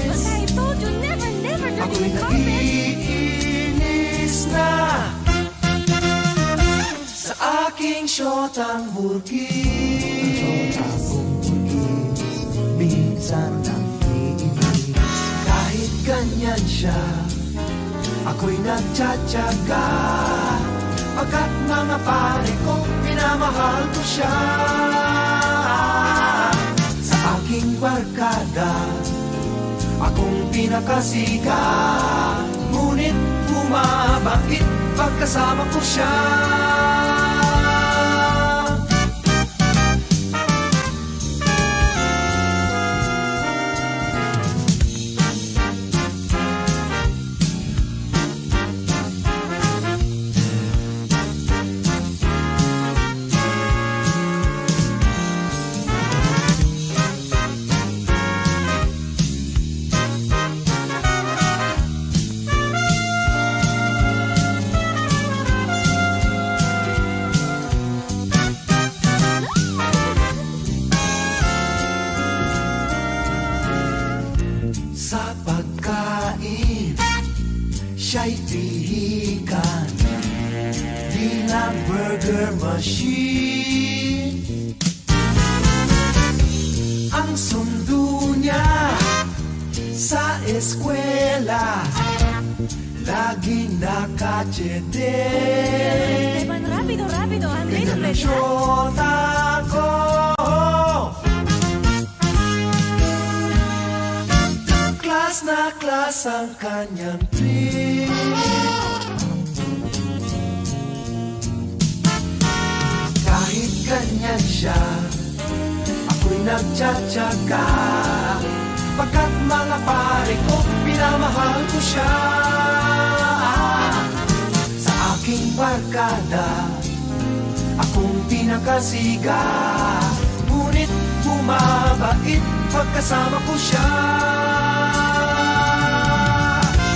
But I told you, never, never touch Ako'y the carpet. naiinis na sa aking syotang burgis. Ang syota kong burgis, minsan nag-iinis. Kahit ganyan siya, ako'y nagtsatsaga, pagkat mga pare ko, minamahal ko siya. Sa aking barkada, akong pinakasikat, ngunit bumabangkit pagkasama ko siya. siya'y pihikan, di na burger machine. Ang sundo niya sa eskwela, laging nakachete. Esteban, rápido, rápido. André, Ganyan no ang syota ko. Klas na klas ang kanyang trip. Kahit ganyan siya, ako'y nagtsatsaga. Pagkat mga pare ko, pinamahal ko siya. Sa aking barkada, akong pinakasiga. Ngunit bumabait pagkasama ko siya.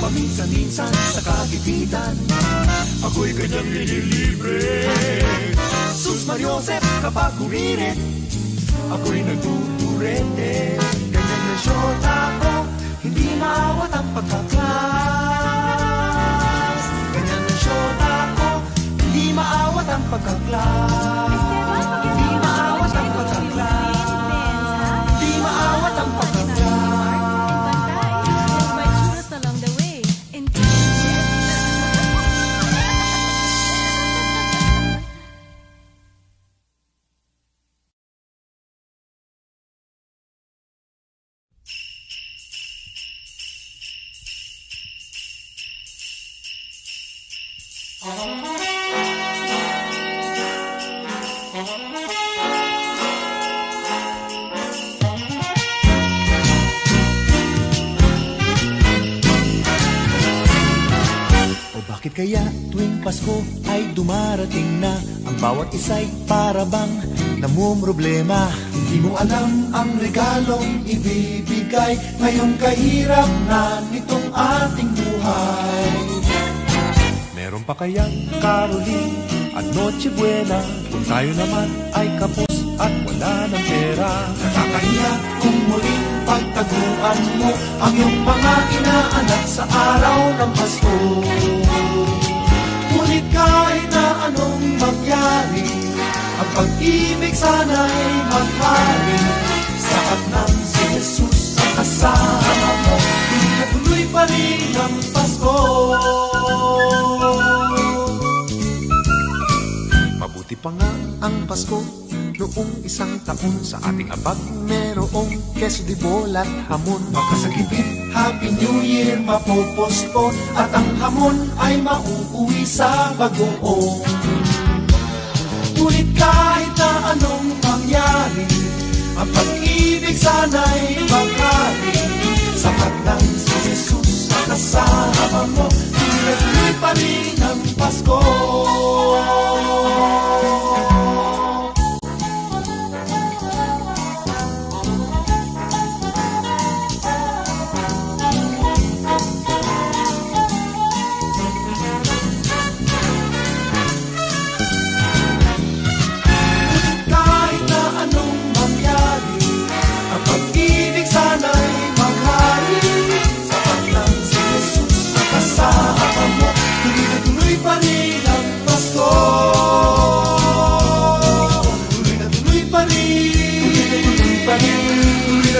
Paminsan-minsan sa kagipitan, ako'y kanyang nililibre. Sus Mariosep, kapag humirit, ako'y nagtuturete. Ganyan na syota ko, hindi maawat ang pagkaklas. Ganyan na syota ko, hindi maawat ang pagkaklas. Hindi maawat ang pagkaklas. Hindi maawat ang pagkaklas. Just my churros along the way. Bakit kaya tuwing Pasko ay dumarating na ang bawat isa'y para bang namumroblema? Hindi mo alam ang regalong ibibigay ngayong kahirap na nitong ating buhay. Meron pa kayang Caroling at Noche Buena kung tayo naman ay kapos at wala ng pera? Nakakahiya kung muling pagtaguan mo ang iyong mga inaanak sa araw ng Pasko. Ngunit kahit na anong mangyari, ang pag-ibig sana'y maghari. Sapat ng si Jesus ang kasama mo, pinatuloy pa rin ang Pasko. Mabuti pa nga ang Pasko noong isang taon sa ating abag merong keso di bola at hamon. Makasagipin, Happy New Year mapopospon at ang hamon ay mauuwi sa bagoong. Ngunit kahit na anong mangyari, ang pag-ibig sana'y maghari. Sapat ng si Jesus ang kasama mo, tuloy pa rin ang Pasko.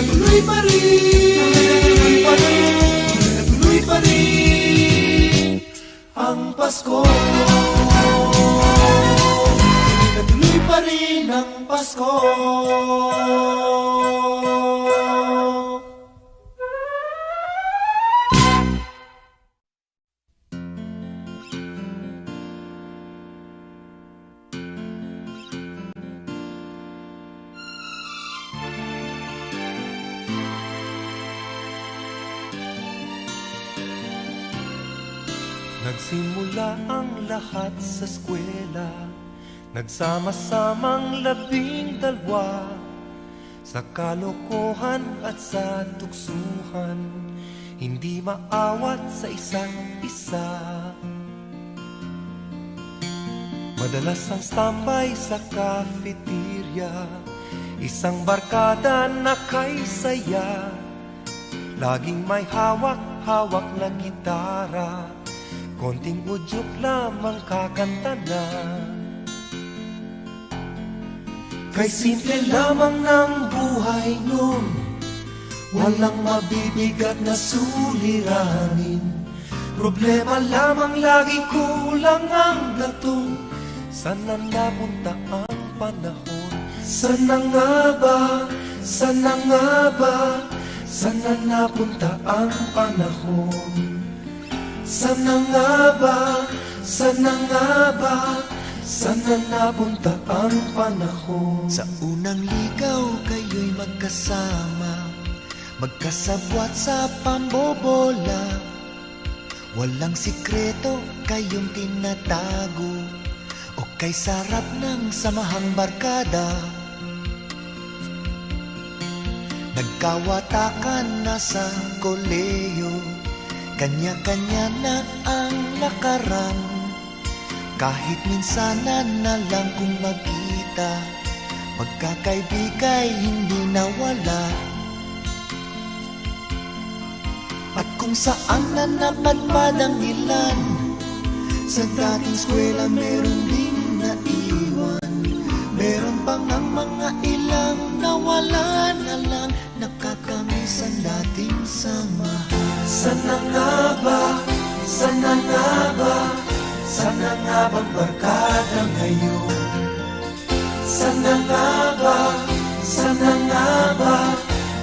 Tuloy pa rin ang Pasko. Tuloy pa rin ang Pasko. Nagsimula ang lahat sa eskwela, nagsama-samang 12 sa kalokohan at sa tuksuhan, hindi maawat sa isa't isa. Madalas ang standby sa cafeteria, isang barkada na kay saya, laging may hawak-hawak na gitara, konting udyok lamang kakanta na. Kay simple lamang ng buhay nun, walang mabibigat na suliranin. Problema lamang lagi kulang ang gatong. Sana napunta ang panahon? Sana nga ba? Sana nga ba? Sana napunta ang panahon? Sana nga ba? Sana nga ba? Sana napunta ang panahon? Sa unang ligaw kayo'y magkasama, magkasabwat sa pambobola. Walang sikreto kayong tinatago, o kay sarap ng samahang barkada. Nagkawatakan na sa koleyo, kanya-kanya na ang lakaran. Kahit minsanan na lang kung magkita, magkakaibigay hindi nawala. At kung saan na napadpad ang ilan, sa dating eskwela meron ding naiwan. Meron pang ang mga ilang nawala na lang, nakakamiss ang dating samahan. Sana nga ba? Sana nga ba? Sana nga bang barkada ngayon? Sana nga ba? Sana nga ba?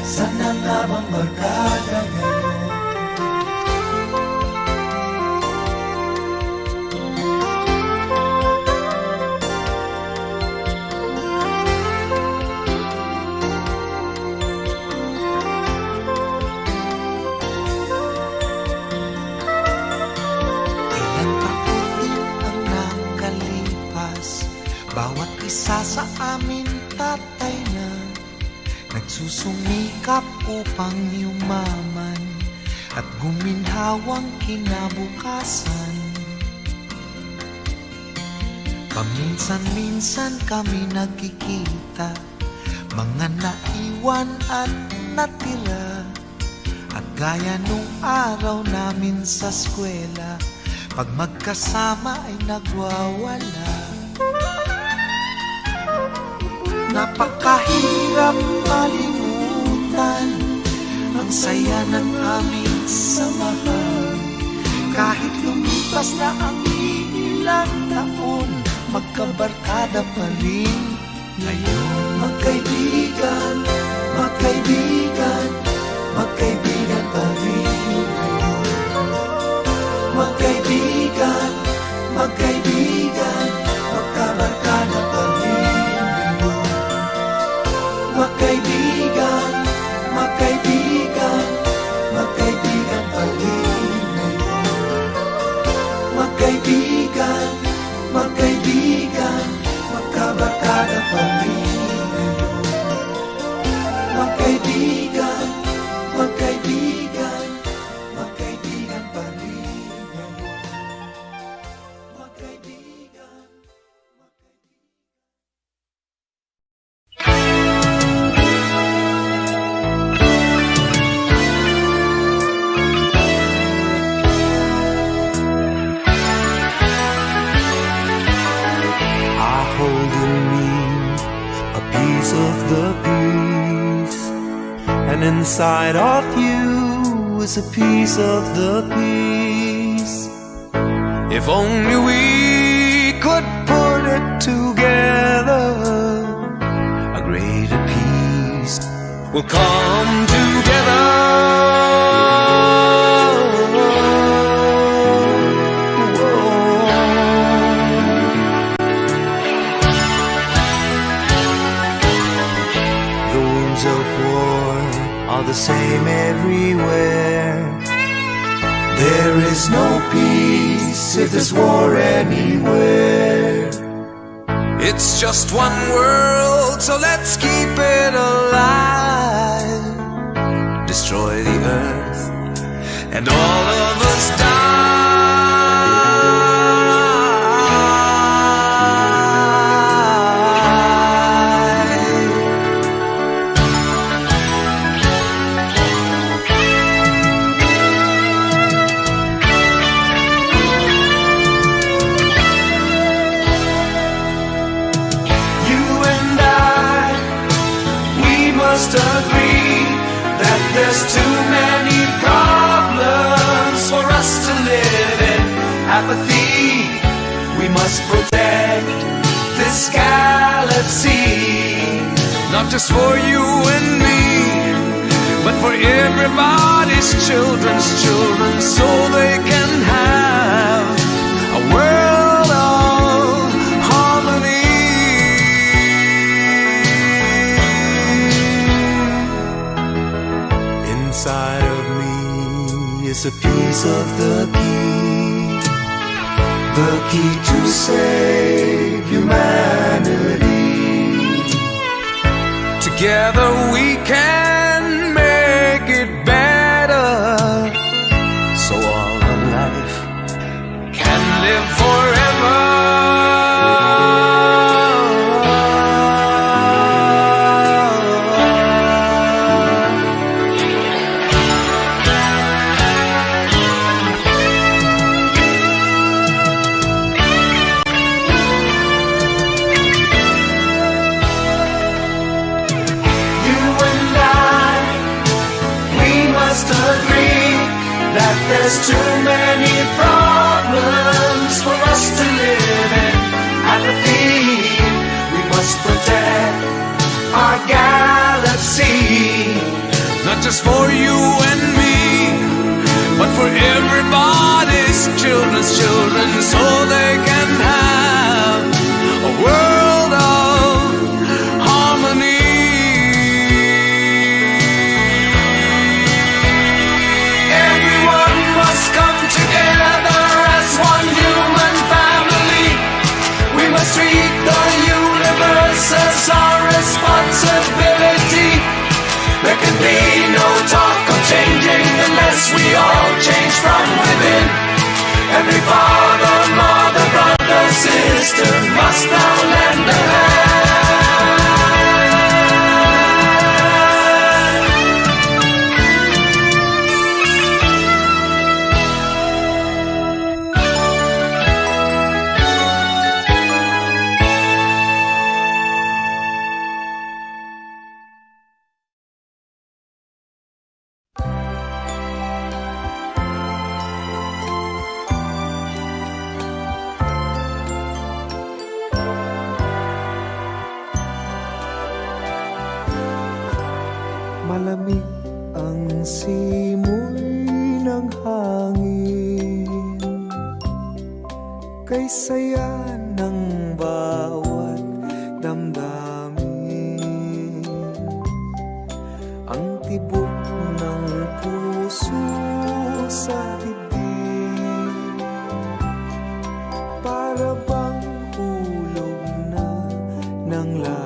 Sana nga bang barkada ngayon? Bawat isa sa amin tatay na nagsusumikap upang yumaman at guminhawang kinabukasan. Paminsan-minsan kami nagkikita, mga naiwan at natira. At gaya nung araw namin sa eskwela, pag magkasama ay nagwawala. Napakahirap malimutan ang saya ng aming samahan. Kahit lumipas na ang ilang taon, magkabarkada pa rin ngayon. Magkaibigan, magkaibigan, magkaibigan pa rin ngayon. Magkaibigan, magkaibigan, magkabarkada pa rin. Magkaibigan, magkaibigan, magkaibigan pa rin ngayon. Magkaibigan, magkaibigan, magkabarkada pa rin ngayon. Magkaibigan, magkaibigan, magkaibigan pa rin ngayon. Magkaibigan. Hold in me a piece of the peace, and inside of you is a piece of the peace. If only we could put it together, a greater peace will come together. The same everywhere. There is no peace if there's war anywhere. It's just one world, so let's keep it alive. Destroy the earth and all of us die. agree that there's too many problems for us to live in apathy. We must protect this galaxy, not just for you and me, but for everybody's children's children, so they can have a world of harmony. Inside of me is a piece of the key to save humanity. Together we can make it better, so all the life can live forever. There's too many problems for us to live in apathy. We must protect our galaxy, not just for you and me, but for everybody's children's children, so they can have a world of harmony. Come together as one human family. We must treat the universe as our responsibility. There can be no talk of changing unless we all change from within. Every father, mother, brother, sister must now lend a hand. Malamig ang simoy ng hangin, kay saya ng bawat damdamin. Ang tibok ng puso sa dibdib, para bang hulog na ng langit.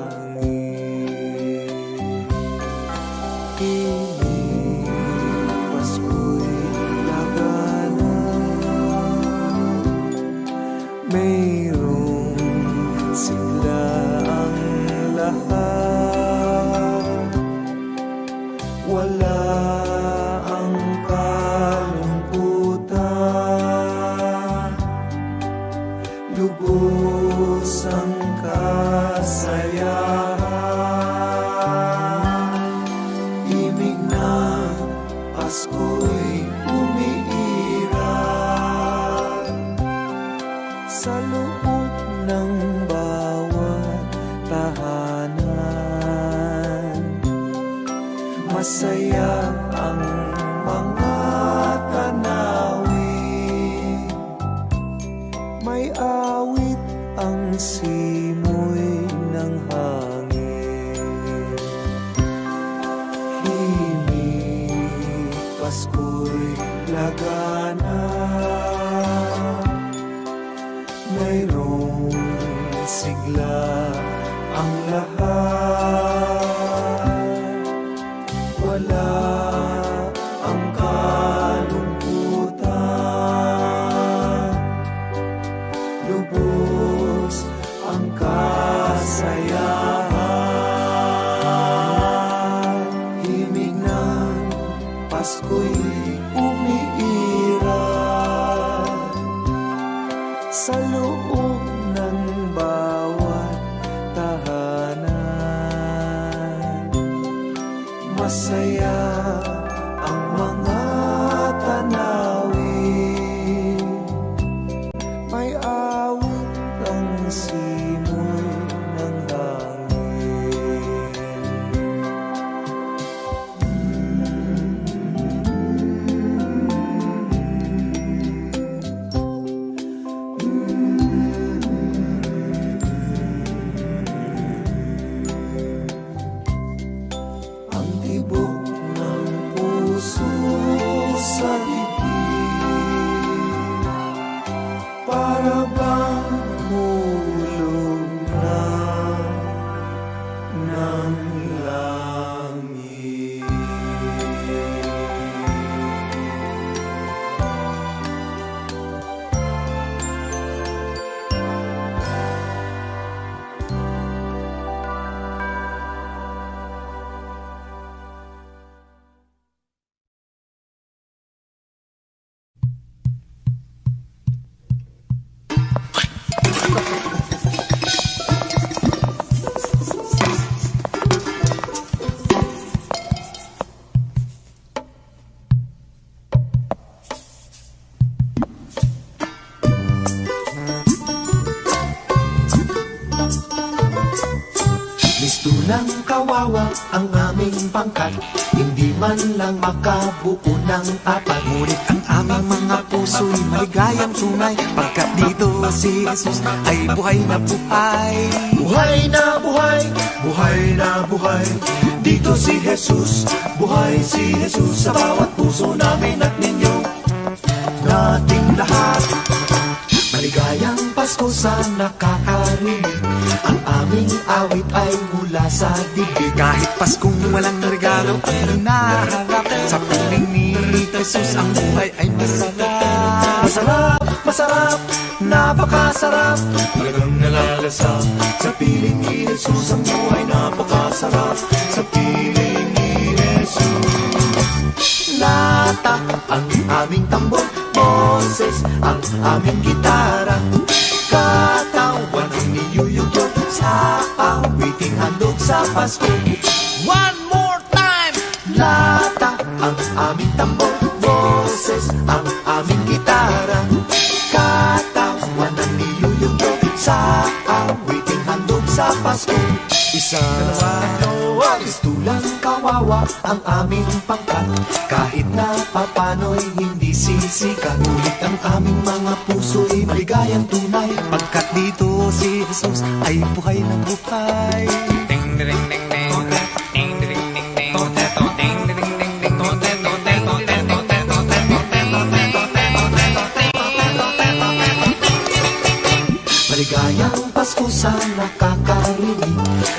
Mayroong sigla ang lahat, wala ang kalungkutan, lubos ang kasayahan. Himig na Pasko'y umiiral sa loob ng bawat tahanan. Masaya ang mga tanawin, may awit ang simoy ng hangin. Himig Pasko'y lagana, mayroong sigla ang lahat, wala ang kalungkutan, lubos ang kasayahan. Himig ng Pasko'y umiiral sa loob ng bawat tahanan. masaya ang mga tanawin. May awit ang simoy ng hangin. Ang tibok ng puso sa bibig, para bang hulog na ng langit. Mistulang kawawa ang aming pangkat, hindi man lang makabuo ng apat. Ngunit ang aming mga puso'y maligayang tunay, pagkat dito si Jesus ay buhay na buhay. Buhay na buhay, buhay na buhay. Dito si Jesus, buhay si Jesus sa bawat puso namin at ninyo, nating lahat. Maligayang Pasko sa nakakarinig, ang aming awit ay mula sa dibdib. Kahit Paskong walang regalo ang hinaharap, sa piling ni Jesus ang buhay ay masarap. Masarap, masarap, napakasarap, talagang nalalasap. Sa piling ni Jesus ang buhay napakasarap. Sa piling ni Jesus. Lata ang aming tambor, boses ang aming gitara, katawan ang niyuyugyo sa awiting handog sa Pasko. One more time! Lata ang aming tambor, boses ang aming gitara, katawan ang niyuyugyo sa awiting handog sa Pasko. Isa, dalawa, mistulang kawawa ang aming pangkat, kahit na papano'y hindi sisikat. Ngunit ang aming mga puso'y maligayang tunay, pagkat dito si Jesus ay buhay na buhay. Ding ding ding ding. Ding ding ding ding. Ding ding ding ding. Maligayang Pasko sa nakakarinig,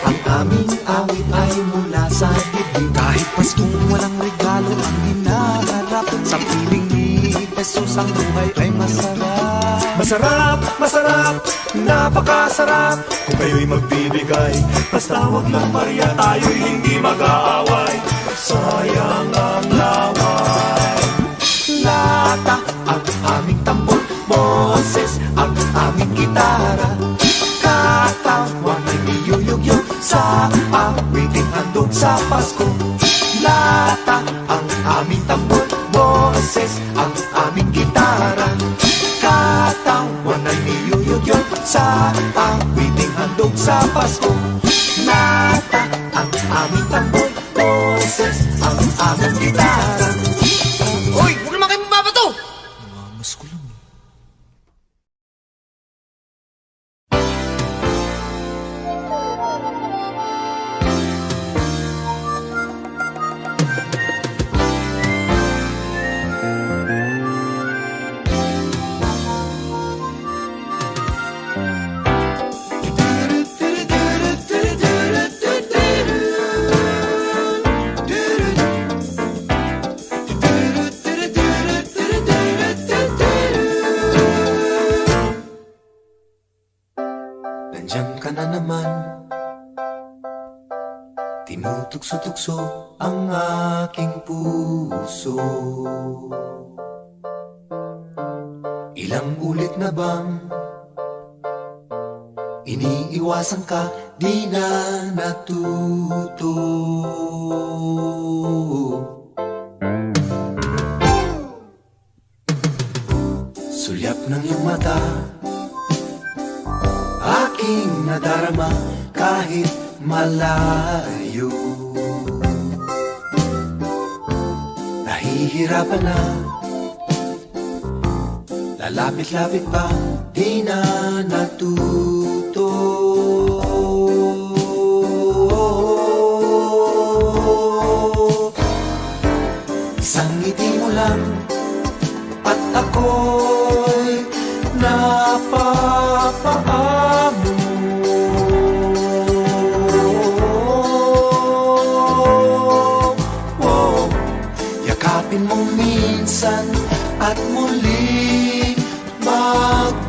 ang aming awit ay mula sa dibdib. Kahit Paskong walang regalo ang hinaharap, sa piling ni Jesus ang buhay ay masarap. Masarap, masarap, napakasarap. Kung kayo'y magbibigay, basta wag lang Maria, tayo'y hindi mag-aaway. Sayang ang laway. Lata ang aming tambor, boses ang aming gitara, katawan ay niyuyugyo sa awiting handog sa Pasko. Lata ang aming tambor, boses ang aming gitara, katawan ay niyuyugyo sa awiting handog sa Pasko. Lata ang aming tambor, boses ang aming gitara. Hoy! Huwag naman kayo mababato! Mamas ko lang. Nandiyan ka na naman, tinutugso-tugso ang aking puso. Ilang ulit na bang iniiwasan ka, di na natuto? malayo. Nahihirapan na, lalapit-lapit pa, di na natuto. Isang ngiti mo lang at ako'y napapaamo. Yakapin mo minsan at muling magbabalik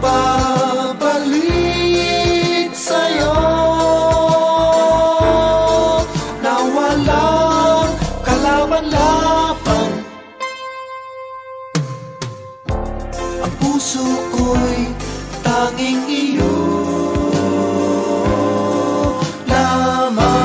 sa'yo na walang kalaban-laban. Ang puso ko'y tanging iyo lamang.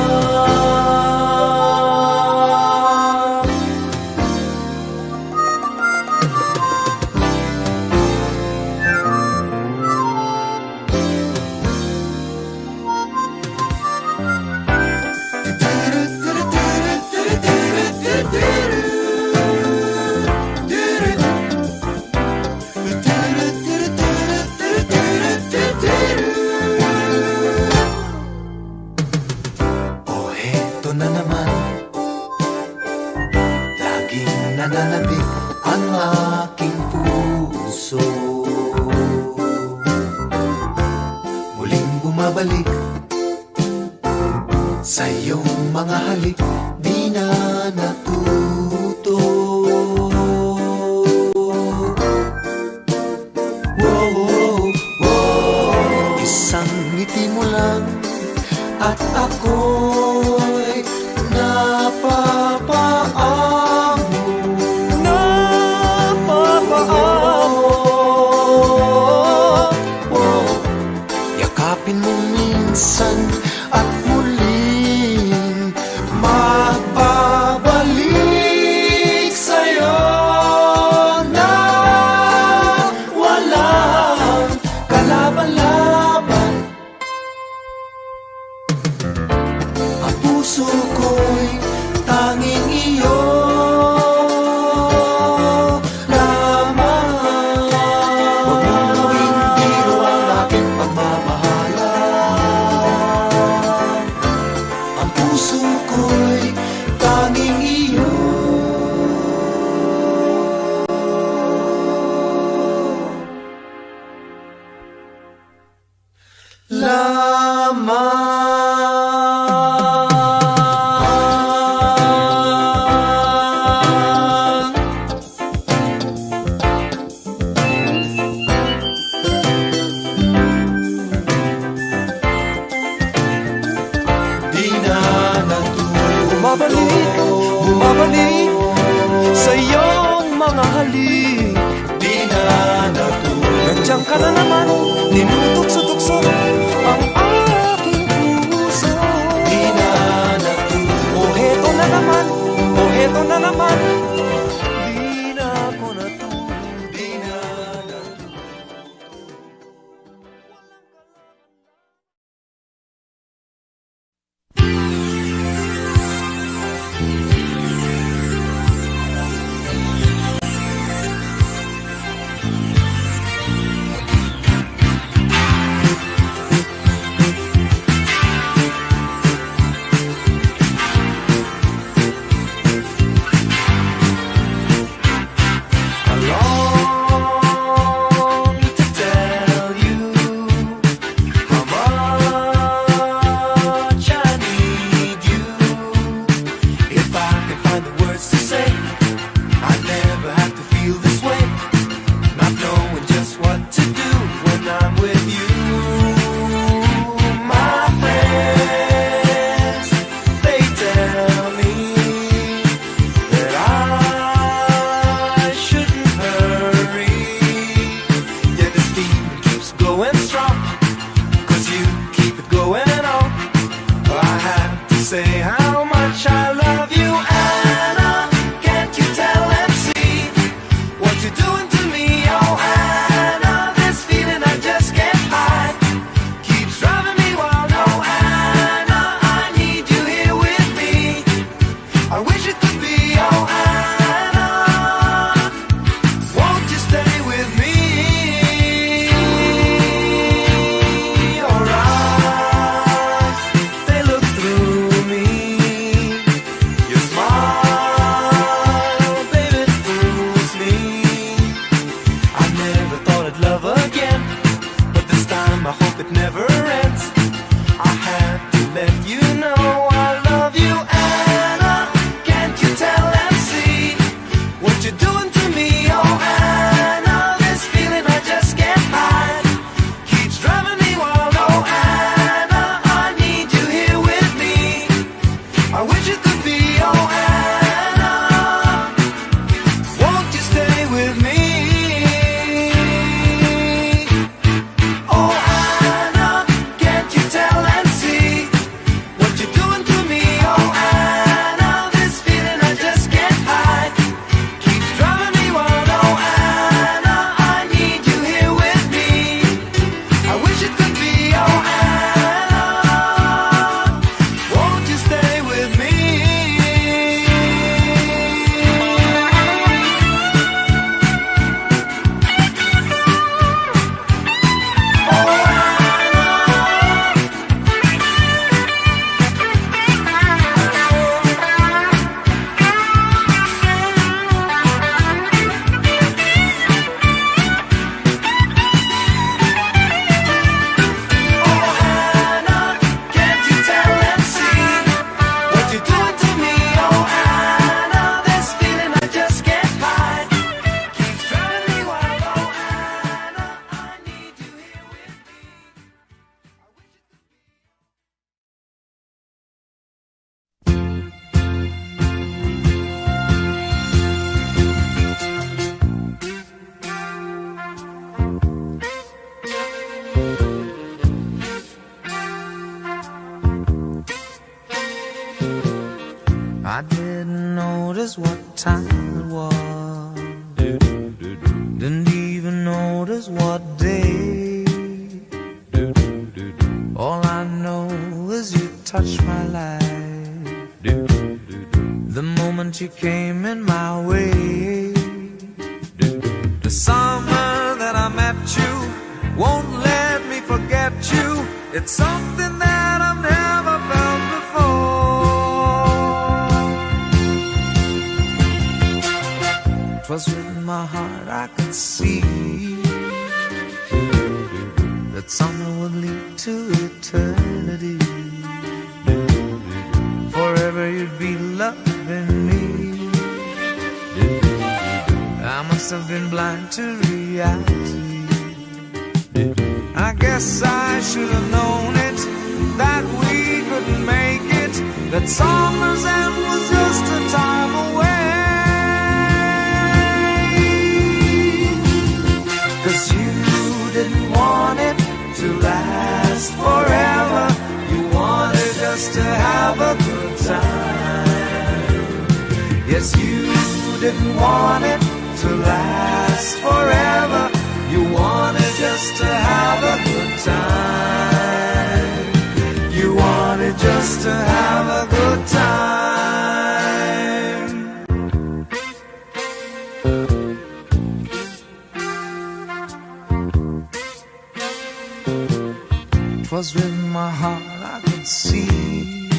Na naman, laging nananabik ang aking puso. Muling bumabalik sa iyong mga halik, di na natuto. Isang ngiti mo lang at ako'y napapaamo. Yakapin mo minsan at muling magbabalik sa'yo na walang kalaban-laban. Ang puso ko'y tanging iyo lamang. Huwag mong gawing biro ang aking pagmamahalan. Ang puso ko'y tanging iyo lamang. Di na natuto. Bumabalik sa iyong mga halik. Di na natuto. Nandiyan ka na naman, tinutukso-tukso ang aking puso. Di na natuto. O heto na naman, o heto na naman, di na ako natulog. Di na natuto. didn't notice what time it was. Didn't even notice what day. All I know is you touched my life the moment you came in my way. The summer that I met you won't let me forget you. It's something that I've never felt before. 'Twas with my heart I could see that summer would lead to eternity. Forever you'd be loving me. I must have been blind to reality. I guess I should have known it, that we couldn't make it, that summer's end was just a time away. 'Cause you didn't want it to last forever. You wanted just to have a good time. Yes, you didn't want it to last forever. You wanted just to have a good time. You wanted just to have a good time. 'Twas with my heart I could see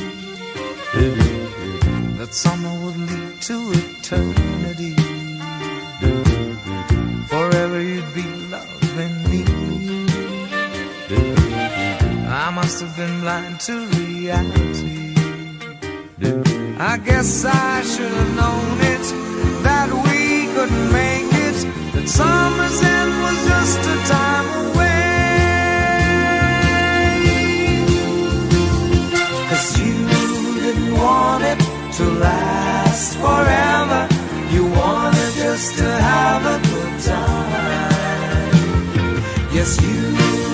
that summer would lead to eternity. Forever you'd be loving me. I must have been blind to reality. I guess I should have known it, that we couldn't make it, that summer's end was just a time away. 'Cause you didn't want it to last forever. You wanted just to have a good time. Yes, you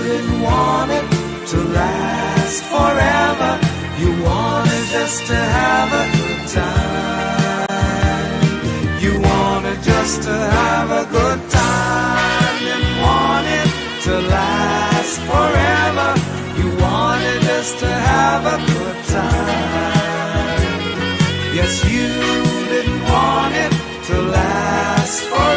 didn't want it to last forever. You wanted just to have a good time. You wanted just to have a good time. Didn't want it to last forever. You wanted just to have a good time. Yes, you didn't want it to last forever.